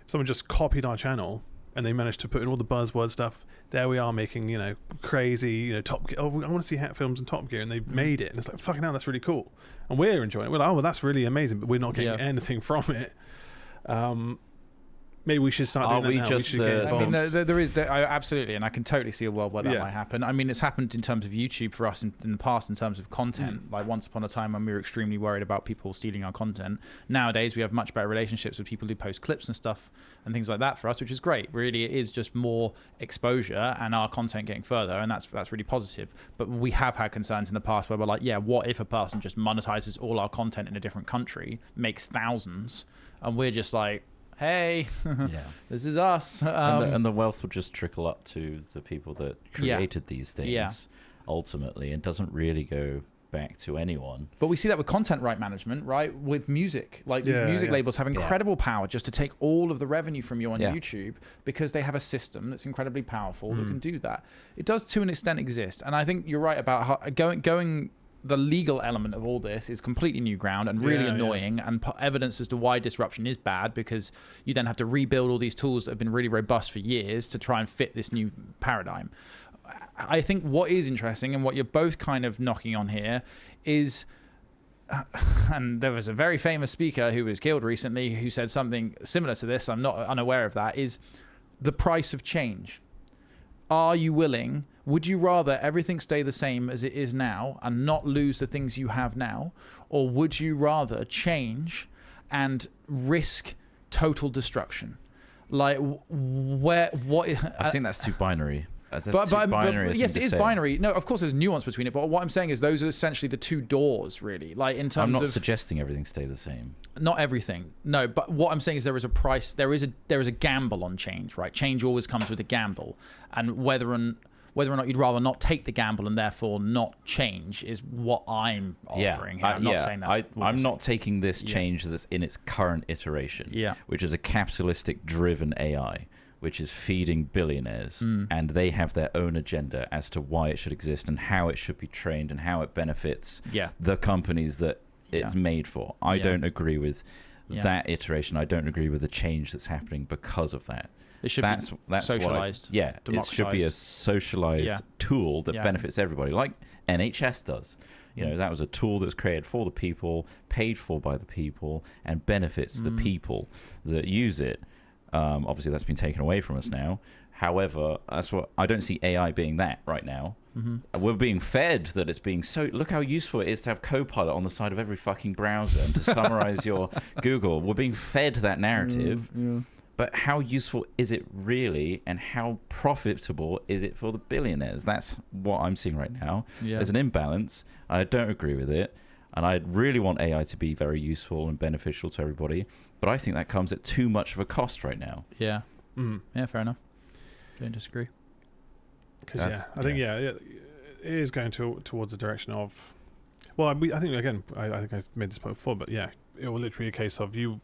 If someone just copied our channel and they managed to put in all the buzzword stuff, there we are making, you know, crazy, you know, Top Gear. Oh, I want to see Hat Films and Top Gear, and they've made it, and it's like, fucking hell, that's really cool, and we're enjoying it. We're like, oh, well, that's really amazing, but we're not getting anything from it. Maybe we should start doing that now. We should get involved. I mean, there is absolutely, and I can totally see a world where that might happen. I mean, it's happened in terms of YouTube for us in the past in terms of content. Like once upon a time when we were extremely worried about people stealing our content. Nowadays, we have much better relationships with people who post clips and stuff and things like that for us, which is great. Really, it is just more exposure and our content getting further, and that's really positive. But we have had concerns in the past where we're like, what if a person just monetizes all our content in a different country, makes thousands, and we're just like, hey, this is us. And the wealth will just trickle up to the people that created these things ultimately, and doesn't really go back to anyone. But we see that with content right management, right? With music. Like these music labels have incredible power just to take all of the revenue from you on YouTube, because they have a system that's incredibly powerful that can do that. It does to an extent exist. And I think you're right about how going the legal element of all this is completely new ground and really annoying, and evidence as to why disruption is bad, because you then have to rebuild all these tools that have been really robust for years to try and fit this new paradigm. I think what is interesting, and what you're both kind of knocking on here, is, and there was a very famous speaker who was killed recently who said something similar to this, I'm not unaware of that, is the price of change. Are you willing? Would you rather everything stay the same as it is now and not lose the things you have now? Or would you rather change and risk total destruction? Like, what? I think that's too binary. But yes, it is binary. No, of course there's nuance between it, but what I'm saying is those are essentially the two doors, really. Like in terms of, I'm not suggesting everything stay the same. Not everything. No, but what I'm saying is there is a price, there is a gamble on change, right? Change always comes with a gamble. And whether or not you'd rather not take the gamble and therefore not change is what I'm offering. I'm not saying that's I'm not taking this change that's in its current iteration, which is a capitalistic driven AI, which is feeding billionaires, and they have their own agenda as to why it should exist and how it should be trained and how it benefits the companies that it's made for. I don't agree with that iteration. I don't agree with the change that's happening because of that. It should be socialized. It should be a socialized tool that benefits everybody, like NHS does. You know, that was a tool that was created for the people, paid for by the people, and benefits the people that use it. Obviously, that's been taken away from us now. However, I don't see AI being that right now. We're being fed that it's being so. Look how useful it is to have Copilot on the side of every fucking browser and to summarize your Google. We're being fed that narrative. But how useful is it really, and how profitable is it for the billionaires? That's what I'm seeing right now. There's an imbalance, and I don't agree with it. And I really want AI to be very useful and beneficial to everybody. But I think that comes at too much of a cost right now. Yeah, fair enough. Don't disagree. Because I think it is going towards the direction of. Well, I think again, I think I've made this point before, but yeah, it will literally be a case of you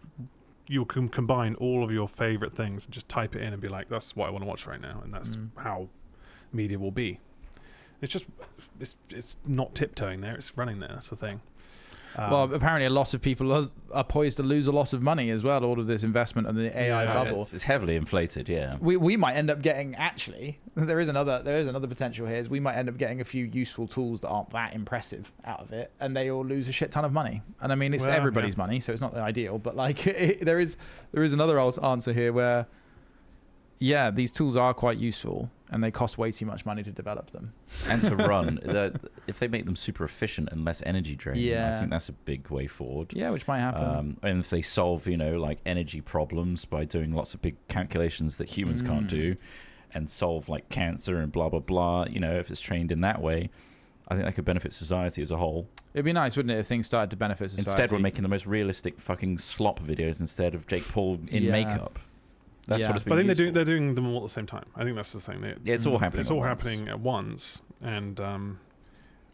can combine all of your favorite things and just type it in and be like, that's what I want to watch right now, and that's how media will be. It's just it's not tiptoeing there; it's running there. That's the thing. Well, apparently a lot of people are poised to lose a lot of money as well. All of this investment and the AI bubble. It's heavily inflated. Yeah. We might end up getting there is another potential here. Is we might end up getting a few useful tools that aren't that impressive out of it, and they all lose a shit ton of money. And I mean, it's everybody's money, so it's not the ideal. But like, there is another answer here where, yeah, these tools are quite useful, and they cost way too much money to develop them and to run. If they make them super efficient and less energy draining, I think that's a big way forward. Yeah, which might happen. And if they solve, like energy problems by doing lots of big calculations that humans can't do, and solve like cancer and blah blah blah. If it's trained in that way, I think that could benefit society as a whole. It'd be nice, wouldn't it, if things started to benefit society? Instead, we're making the most realistic fucking slop videos instead of Jake Paul in makeup. That's what it's been. But I think they're doing them all at the same time. I think that's the thing. It's all happening. It's all happening at once, and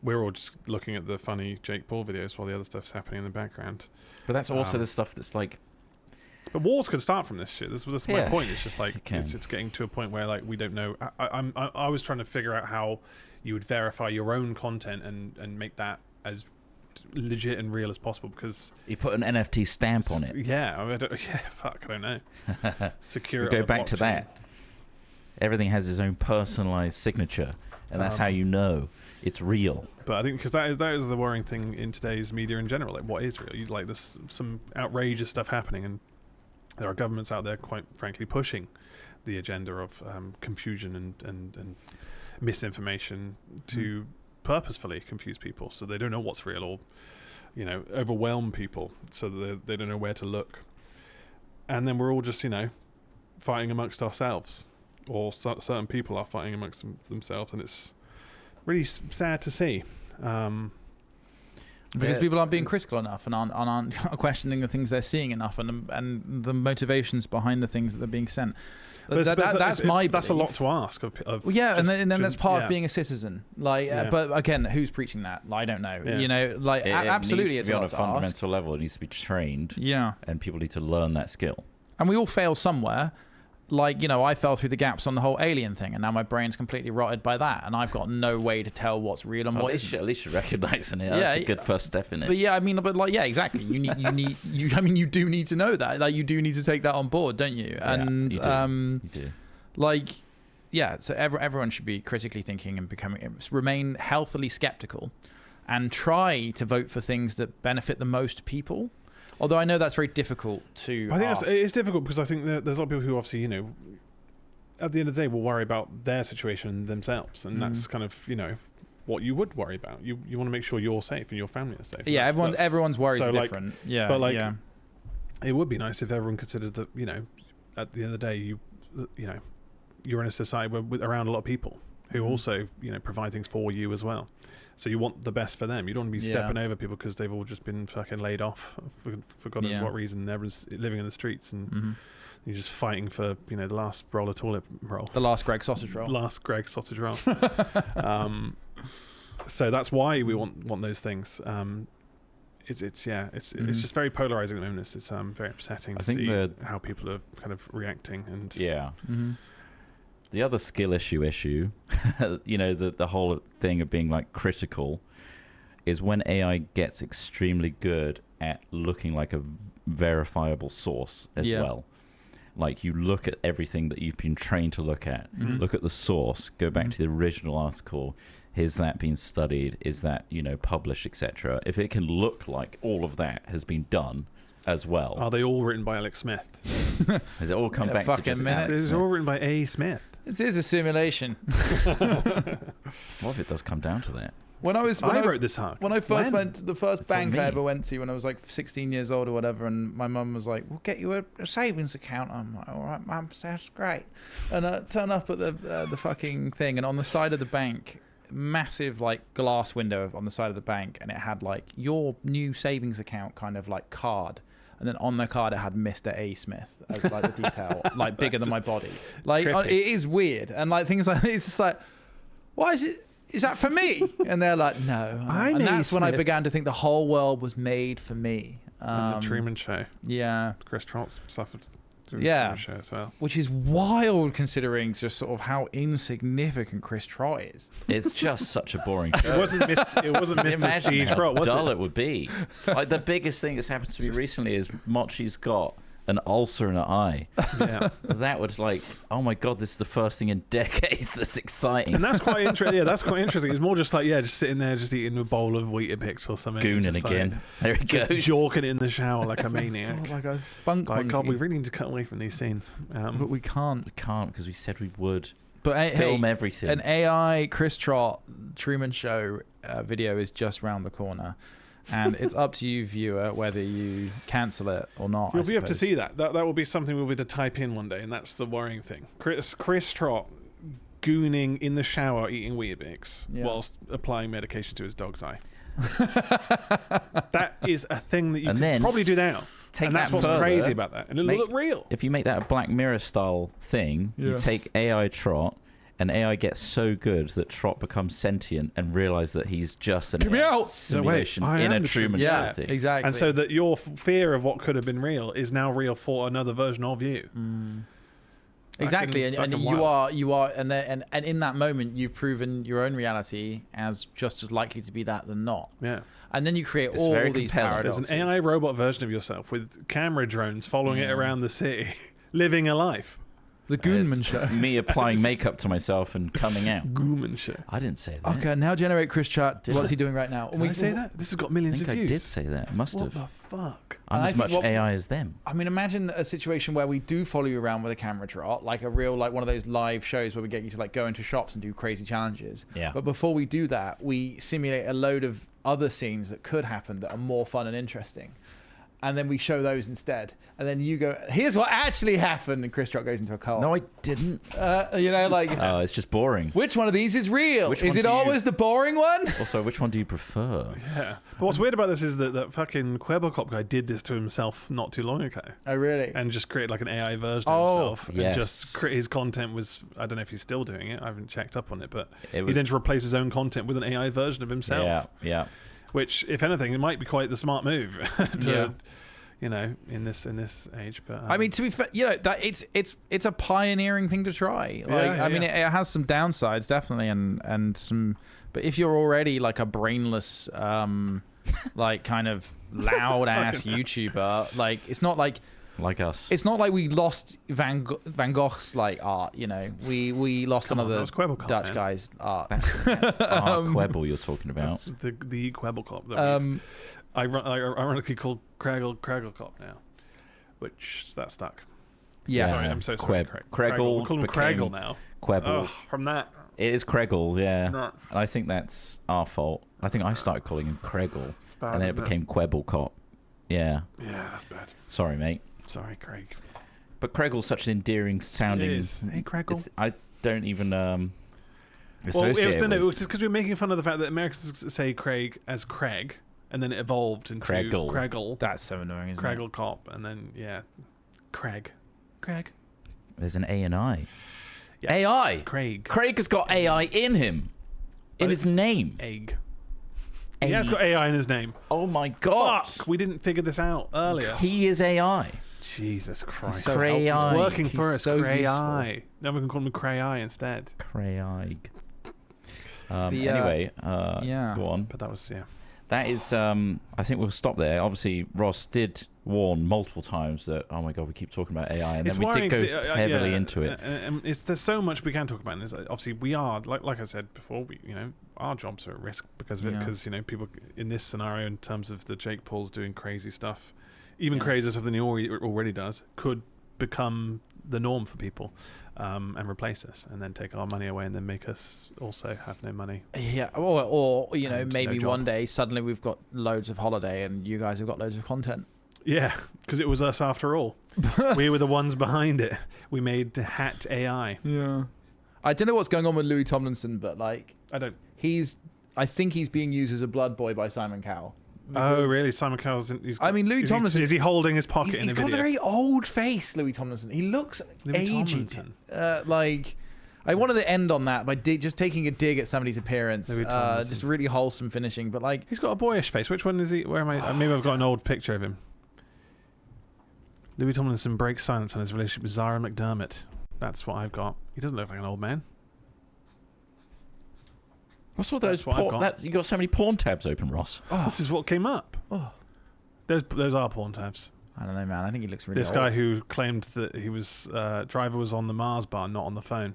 we're all just looking at the funny Jake Paul videos while the other stuff's happening in the background. But that's also the stuff that's like. But wars could start from this shit. This was my point. It's just like it's getting to a point where like we don't know. I was trying to figure out how you would verify your own content and make that as legit and real as possible, because you put an NFT stamp on it. I don't know. Secure. We go back to that. Everything has its own personalized signature, and that's how you know it's real. But I think because that is the worrying thing in today's media in general. Like, what is real? There's some outrageous stuff happening, and there are governments out there, quite frankly, pushing the agenda of confusion and misinformation to purposefully confuse people, so they don't know what's real, or overwhelm people so that they don't know where to look. And then we're all just fighting amongst ourselves, or certain people are fighting amongst themselves, and it's really sad to see. Because people aren't being critical enough and aren't questioning the things they're seeing enough, and the motivations behind the things that they're being sent. That's my belief. That's a lot to ask of and then that's part of being a citizen. But again, who's preaching that? I don't know. Absolutely, it's to be on a fundamental level. It needs to be trained. Yeah, and people need to learn that skill. And we all fail somewhere. I fell through the gaps on the whole alien thing, and now my brain's completely rotted by that, and I've got no way to tell what's real and what isn't. At least you're recognizing it. That's a good first step in it. But exactly. You do need to know that. You do need to take that on board, don't you? And you do. So everyone should be critically thinking and remain healthily skeptical, and try to vote for things that benefit the most people. Although I know that's very difficult to I think it's difficult, because I think there's a lot of people who obviously, at the end of the day will worry about their situation themselves. And that's kind of, what you would worry about. You want to make sure you're safe and your family is safe. Yeah, everyone's worries are different. Yeah, but it would be nice if everyone considered that, at the end of the day, you're in a society around a lot of people who also, provide things for you as well. So you want the best for them. You don't want to be stepping over people because they've all just been fucking laid off for God knows what reason. Everyone's living in the streets, and you're just fighting for the last roll of toilet roll. The last Greg sausage roll. So that's why we want those things. It's just very polarizing at the moment. It's very upsetting to see how people are kind of reacting. And the other skill issue, the whole thing of being like critical, is when AI gets extremely good at looking like a verifiable source as well. Like, you look at everything that you've been trained to look at, look at the source, go back to the original article. Is that being studied? Is that, published, etc.? If it can look like all of that has been done as well. Are they all written by Alex Smith? Has it all come back to just Alex It's Smith? all written by A. Smith. This is a simulation. What if it does come down to that? I wrote this arc. When I first went to the first It's on bank me. I ever went to when I was like 16 years old or whatever, and my mum was like, "We'll get you a savings account." I'm like, "All right, mum, sounds great." And I turn up at the fucking thing, and on the side of the bank, massive like glass window on the side of the bank, and it had like your new savings account kind of like card. And then on the card, it had Mr. A. Smith as like the detail, like bigger than my body. Like trippy. it is weird, and like things like it's just like, why is it? Is that for me? And they're like, no. I And know that's when I Smith. began to think the whole world was made for me. And the Truman Show. Yeah, Chris Trott suffered through Yeah. the Truman Show as well. which is wild considering just sort of how insignificant Chris Trott is. It's just such a boring It show. wasn't Mr. Imagine C. how Trott, was dull it? it would be. Like the biggest thing that's happened to me recently is Mochi's got an ulcer in her eye. Yeah. That would like, oh my god, this is the first thing in decades that's exciting. And that's quite interesting. Yeah, that's quite interesting. It's more just like, just sitting there, just eating a bowl of Weetabix or something. Gooning just again. There he Just goes. jorking it in the shower like a maniac. God, like a spunk Like, God, monkey. we really need to cut away from these scenes. But we can't. We can't because we said we would But hey, film everything. an AI Chris Trott Truman Show video is just round the corner. And it's up to you, viewer, whether you cancel it or not. You'll I be able to suppose. see that. That will be something we'll be able to type in one day, and that's the worrying thing. Chris Trott gooning in the shower eating Weetabix Yeah. whilst applying medication to his dog's eye. That is a thing that you And can then probably do now. take And that's that what's further, crazy about that. And it'll make- look real. If you make that a Black Mirror style thing, you Yeah. take AI Trott, and AI gets so good that Trott becomes sentient and realize that he's just an Get me AI out! simulation I in am a the Truman Truman- Show Yeah, thing. exactly. And so that your fear of what could have been real is now real for another version of you. Exactly, and Fucking you wild. are, and in that moment, you've proven your own reality as just as likely to be that than not. Yeah. And then you create It's all very these compelling. There's paradoxes. an AI robot version of yourself with camera drones following it around the city, living a life. The Goonman Show. Me applying makeup to myself and coming out. Gooman shit. I didn't say that. Okay, now generate Chris Chat. What's he doing right now? Did I say that? This has got millions I think of I views. did say that. Must What have. the fuck? I'm I as think much what- AI as them. I mean, imagine a situation where we do follow you around with a camera trot, like a real, like one of those live shows where we get you to like go into shops and do crazy challenges. Yeah. But before we do that, we simulate a load of other scenes that could happen that are more fun and interesting. And then we show those instead. And then you go, here's what actually happened. And Chris Trott goes into a cult. No, I didn't. You know, like, Oh, it's just boring. which one of these is real? Which Is one it do you- always the boring one? Also, which one do you prefer? Yeah. But what's weird about this is that fucking Quebecop guy did this to himself not too long ago. Oh, really? And just created like an AI version Oh, of himself. yes. And just his content was, I don't know if he's still doing it. I haven't checked up on it. But It he was- then just replaced his own content with an AI version of himself. Yeah, yeah. Which, if anything, it might be quite the smart move to, Yeah. you know, in this age. But I mean, to be fair, you know that it's a pioneering thing to try. Like, Yeah, I mean, yeah. it has some downsides definitely, and some. But if you're already like a brainless, like kind of loud ass YouTuber, like it's not like we lost Van Gogh's like art. You know, we lost Come on, another that was Quebecop, Dutch man. guy's art. That's Quebble you're talking about. That's the Quebecop that we've ironically called Cragglecop now, which that stuck. Yes. Sorry, I'm so sorry. Craigle We call him became Craigle now. Quebble. Oh, from that. It is Craigle, yeah. It's nuts. And I think that's our fault. I think I started calling him Craigle, bad, and then it isn't it? became Quebblecop. Yeah. Yeah, that's bad. Sorry, mate. Sorry, Craig. But Craigle's such an endearing sounding. It is. Hey, Craigle. I don't even Well, associate it was with just because we were making fun of the fact that Americans say Craig as Craig, and then it evolved into Craigle. That's so annoying, isn't it? Craigle Cop, and then Craig. There's an A and I. Yeah. AI. Craig. Craig has got AI in him, in his name. Egg. Yeah, it's got AI in his name. Oh my god! Fuck, we didn't figure this out earlier. He is AI. Jesus Christ. so Cray helpful. eye. It's working He's for us. so Cray useful. eye. Now we can call him Cray eye instead. Craig. The, Anyway, yeah. go on. But that was That is, I think we'll stop there. Obviously, Ross did warn multiple times that, oh my god, we keep talking about AI, and It's then we did worrying go 'cause heavily into it. And there's so much we can talk about. And obviously, we are like I said before. Our jobs are at risk because of it. Yeah. Because people in this scenario, in terms of the Jake Paul's doing crazy stuff, even crazier stuff than he already does, could become the norm for people, and replace us, and then take our money away, and then make us also have no money. Yeah, or maybe no one day suddenly we've got loads of holiday, and you guys have got loads of content. Yeah, because it was us after all. We were the ones behind it. We made Hat AI. Yeah. I don't know what's going on with Louis Tomlinson, but like, I think he's being used as a blood boy by Simon Cowell. Oh, really? Simon Cowell's... Louis Tomlinson... Is he holding his pocket in a video? He's got a very old face, Louis Tomlinson. He looks aged. I wanted to end on that by just taking a dig at somebody's appearance. Just really wholesome finishing, but like... He's got a boyish face. Which one is he? Where am I? Maybe I've got an old picture of him. Louis Tomlinson breaks silence on his relationship with Zara McDermott. That's what I've got. He doesn't look like an old man. What's with those you got so many porn tabs open, Ross? Oh, this is what came up. Oh. Those are porn tabs. I don't know, man. I think he looks really This guy who claimed that he was driver was on the Mars bar, not on the phone,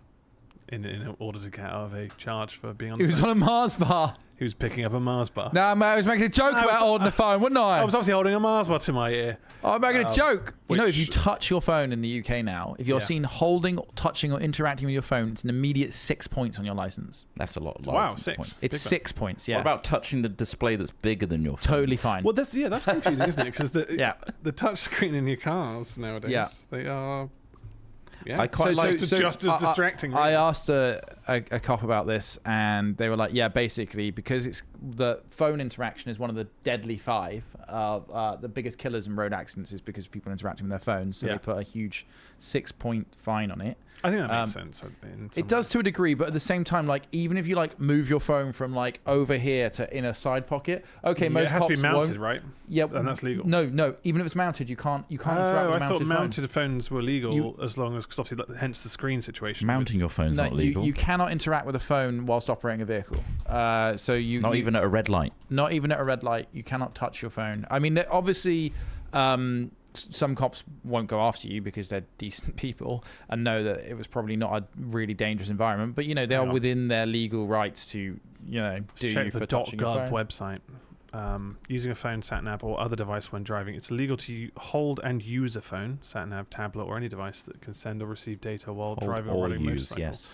in order to get out of a charge for being on the phone. He was on a Mars bar. He was picking up a Mars bar. No, mate, I was making a joke about holding the phone, wasn't I? I was obviously holding a Mars bar to my ear. I'm making a joke. If you touch your phone in the UK now, if you're seen holding, touching, or interacting with your phone, it's an immediate 6 points on your license. That's a lot. Wow, 6 points. It's 6 points. Yeah. What about touching the display that's bigger than your phone? Totally fine. Well, that's confusing, isn't it? Because the touch screen in your cars nowadays, they are. Yeah, I quite like just as distracting. I asked a cop about this, and they were like, "Yeah, basically, because the phone interaction is one of the deadly 5. The biggest killers in road accidents is because people interacting with their phones. So they put a huge 6-point fine on it. I think that makes sense. It does to a degree, but at the same time, like even if you like move your phone from like over here to in a side pocket, most it has cops to be mounted, won't. Right? Yeah, and that's legal. No, even if it's mounted, you can't interact with I thought mounted phone. phones were legal as long as, because obviously, hence the screen situation. Mounting your phone's not legal. You cannot interact with a phone whilst operating a vehicle. Even at a red light. Not even at a red light, you cannot touch your phone. I mean, obviously, some cops won't go after you because they're decent people and know that it was probably not a really dangerous environment. But they are within their legal rights to do you for touching your phone. Website. Using a phone, sat-nav, or other device when driving, it's illegal to hold and use a phone, sat-nav, tablet, or any device that can send or receive data while driving or running a motorcycle. Yes.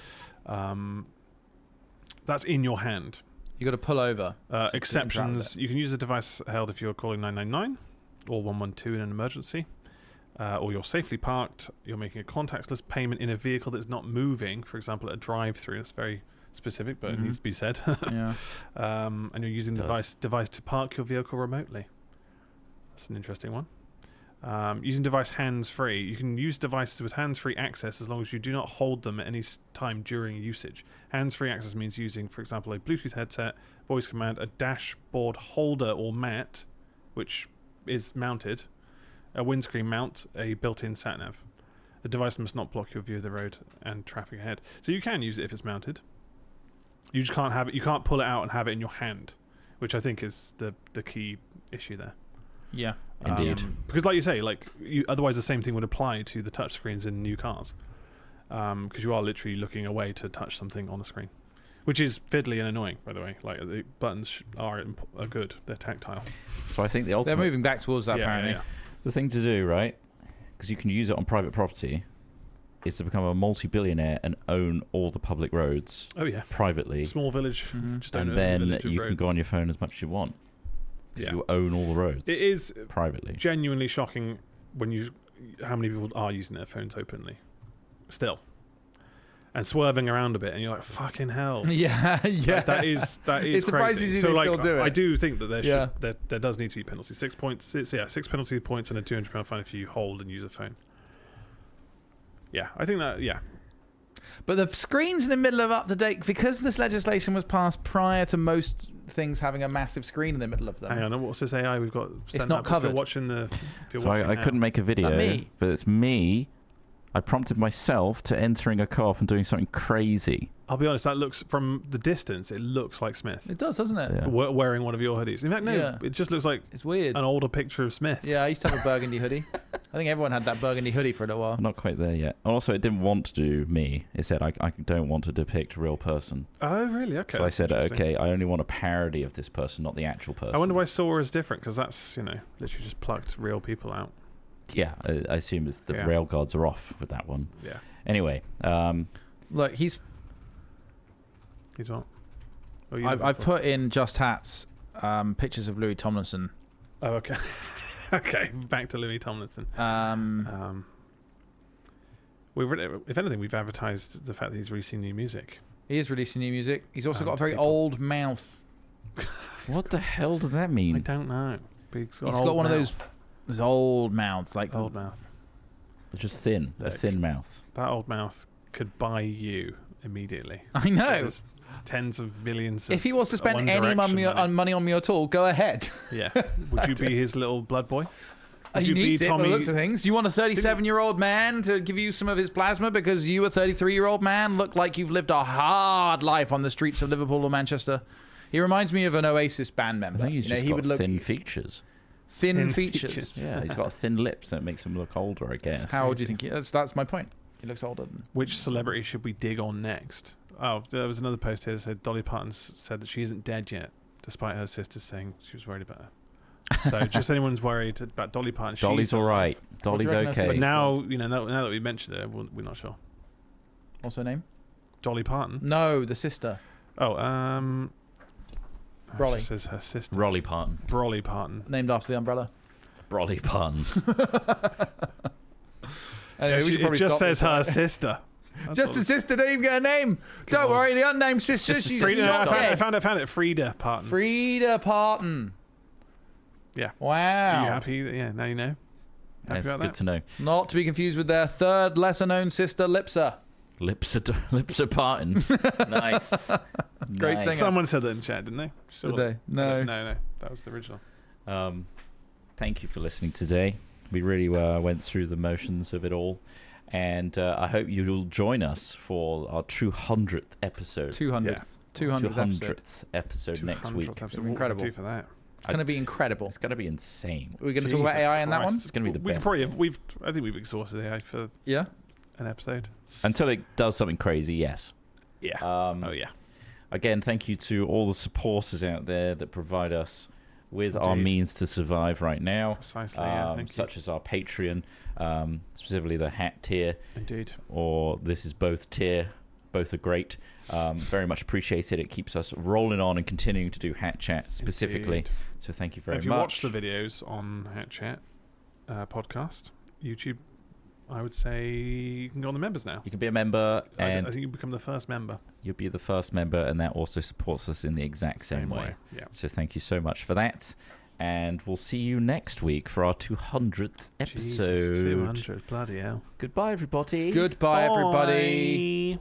That's in your hand. You got to pull over. Exceptions: you can use the device held if you're calling 999 or 112 in an emergency, or you're safely parked. You're making a contactless payment in a vehicle that's not moving. For example, at a drive-through. It's very specific, but it needs to be said. Yeah. And you're using the device to park your vehicle remotely. That's an interesting one. Using device hands-free. You can use devices with hands-free access as long as you do not hold them at any time during usage. Hands-free access means using, for example, a Bluetooth headset, voice command, a dashboard holder or mat, which is mounted, a windscreen mount, a built-in sat-nav. The device must not block your view of the road and traffic ahead. So you can use it if it's mounted. You just can't have it. You can't pull it out and have it in your hand, which I think is the key issue there. Yeah, indeed. Because, like you say, otherwise the same thing would apply to the touchscreens in new cars, because you are literally looking away to touch something on a screen, which is fiddly and annoying, by the way. Like the buttons are good; they're tactile. So I think the ultimate. They're moving back towards that. Apparently, the thing to do, right? Because you can use it on private property, is to become a multi-billionaire and own all the public roads. Oh yeah, privately. Small village, just and then you can go on your phone as much as you want. Because you own all the roads. It is privately genuinely shocking how many people are using their phones openly, still, and swerving around a bit, and you're like, fucking hell. Yeah. Like, that is it surprises crazy. you So they still do it. I do think that there does need to be penalties. 6 points. 6 penalty points and a £200 fine if you hold and use a phone. Yeah, I think that. Yeah. But the screen's in the middle of up-to-date because this legislation was passed prior to most things having a massive screen in the middle of them. Hang on, what's this AI we've got? It's not covered. If you're so watching I couldn't make a video, but it's me. I prompted myself to entering a car and doing something crazy. I'll be honest, that looks, from the distance, it looks like Smith. It does, doesn't it? Yeah. Wearing one of your hoodies. In fact, no, it just looks like it's weird. An older picture of Smith. Yeah, I used to have a burgundy hoodie. I think everyone had that burgundy hoodie for a little while. I'm not quite there yet. Also, it didn't want to do me. It said, I don't want to depict a real person. Oh, really? Okay. So I said, okay, I only want a parody of this person, not the actual person. I wonder why Saw is different, because that's, literally just plucked real people out. Yeah, I assume it's the rail guards are off with that one. Yeah. Anyway. Look, he's what? I've put in Just Hats pictures of Louis Tomlinson. Oh, okay. Okay, back to Louis Tomlinson. If anything, we've advertised the fact that he's releasing new music. He is releasing new music. He's also got a very old mouth. What the hell does that mean? I don't know. He's got one of those old mouths, like old mouth. Just thin, a thin mouth. That old mouth could buy you immediately. I know. There's tens of millions. If he wants to spend any money on me at all, go ahead. Yeah. Would you be his little blood boy? He needs it by the looks of things. Do you want a 37-year-old man to give you some of his plasma because you, a 33-year-old man, look like you've lived a hard life on the streets of Liverpool or Manchester? He reminds me of an Oasis band member. I think he's just got thin features. Thin features. Yeah, he's got thin lips that makes him look older, I guess. How old do you think he is? That's my point. He looks older. Which celebrity should we dig on next? Oh, there was another post here that said Dolly Parton said that she isn't dead yet, despite her sister saying she was worried about her. So just anyone's worried about Dolly Parton. Dolly's all right. Dolly's okay. But now, now that we mentioned her, we're not sure. What's her name? Dolly Parton? No, the sister. Oh, Brolly. This is her sister. Rolly Parton. Brolly Parton. Named after the umbrella. Brolly Parton. Anyway, it just says her sister. Just a sister, don't even get a name. Don't worry, the unnamed sister. She's Frida, I found it. Frida Parton. Frida Parton. Yeah. Wow. Are you happy? Yeah, now you know. That's good to know. Not to be confused with their third lesser-known sister, Lipsa. Lipsa Parton. Nice. Great singer. Someone said that in chat, didn't they? Sure. Did they? No. No. That was the original. Thank you for listening today. We really went through the motions of it all. And I hope you'll join us for our 200th episode. 200th episode next week. Incredible. What do for that? It's going to be incredible. It's going to be insane. We're going to talk about AI in that one? It's going to be the best. I think we've exhausted AI for an episode. Until it does something crazy, yes. Yeah. Again, thank you to all the supporters out there that provide us with our means to survive right now. Precisely, such as our Patreon, specifically the hat tier. Indeed. Or this is both tier. Both are great. Very much appreciated. It keeps us rolling on and continuing to do Hat Chat specifically. Indeed. So thank you very much. If you watch the videos on Hat Chat podcast, YouTube, I would say you can go on the members now. You can be a member, and I think you become the first member. You'll be the first member, and that also supports us in the exact same way. Yeah. So thank you so much for that, and we'll see you next week for our 200th episode. Jesus, 200, bloody hell! Goodbye, everybody. Goodbye, everybody.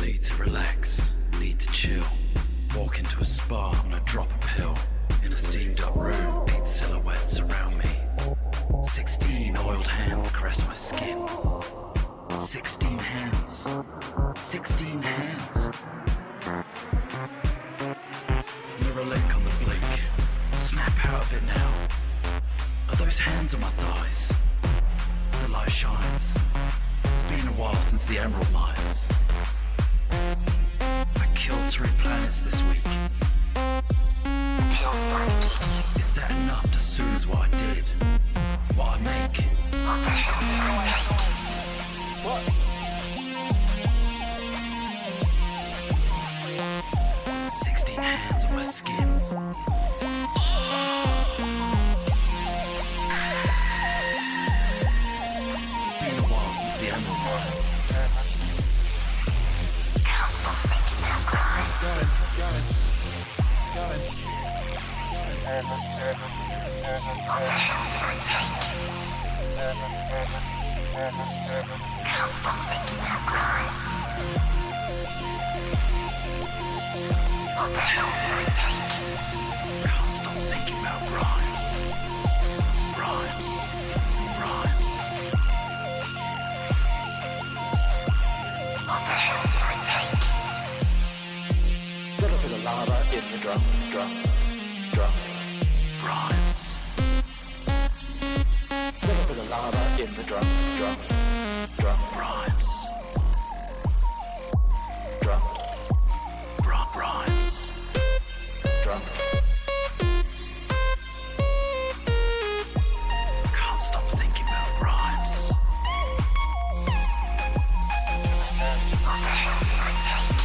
Need to relax, need to chill. Walk into a spa, I'm gonna drop a pill. In a steamed up room, paint silhouettes around me. 16 oiled hands caress my skin. 16 hands. 16 hands. Neuralink on the blink. Snap out of it now. Are those hands on my thighs? The light shines. It's been a while since the emerald mines. I killed 3 planets this week. Pills started kicking. Is that enough to soothe what I did? What I make? What the hell did I take? What? 16 hands on my skin. It's been a while since the emerald mines. Can't stop thinking about crimes. What the hell did I take? Can't stop thinking about crimes. Rhymes. Rhymes. Rhymes. What the hell did I take? Little bit of lava in the drum. Rhymes. Little bit of lava in the drum. Rhymes. Rhymes. Drum. Can't stop thinking about rhymes. What the hell did I take?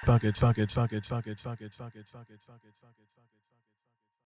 Fuck it.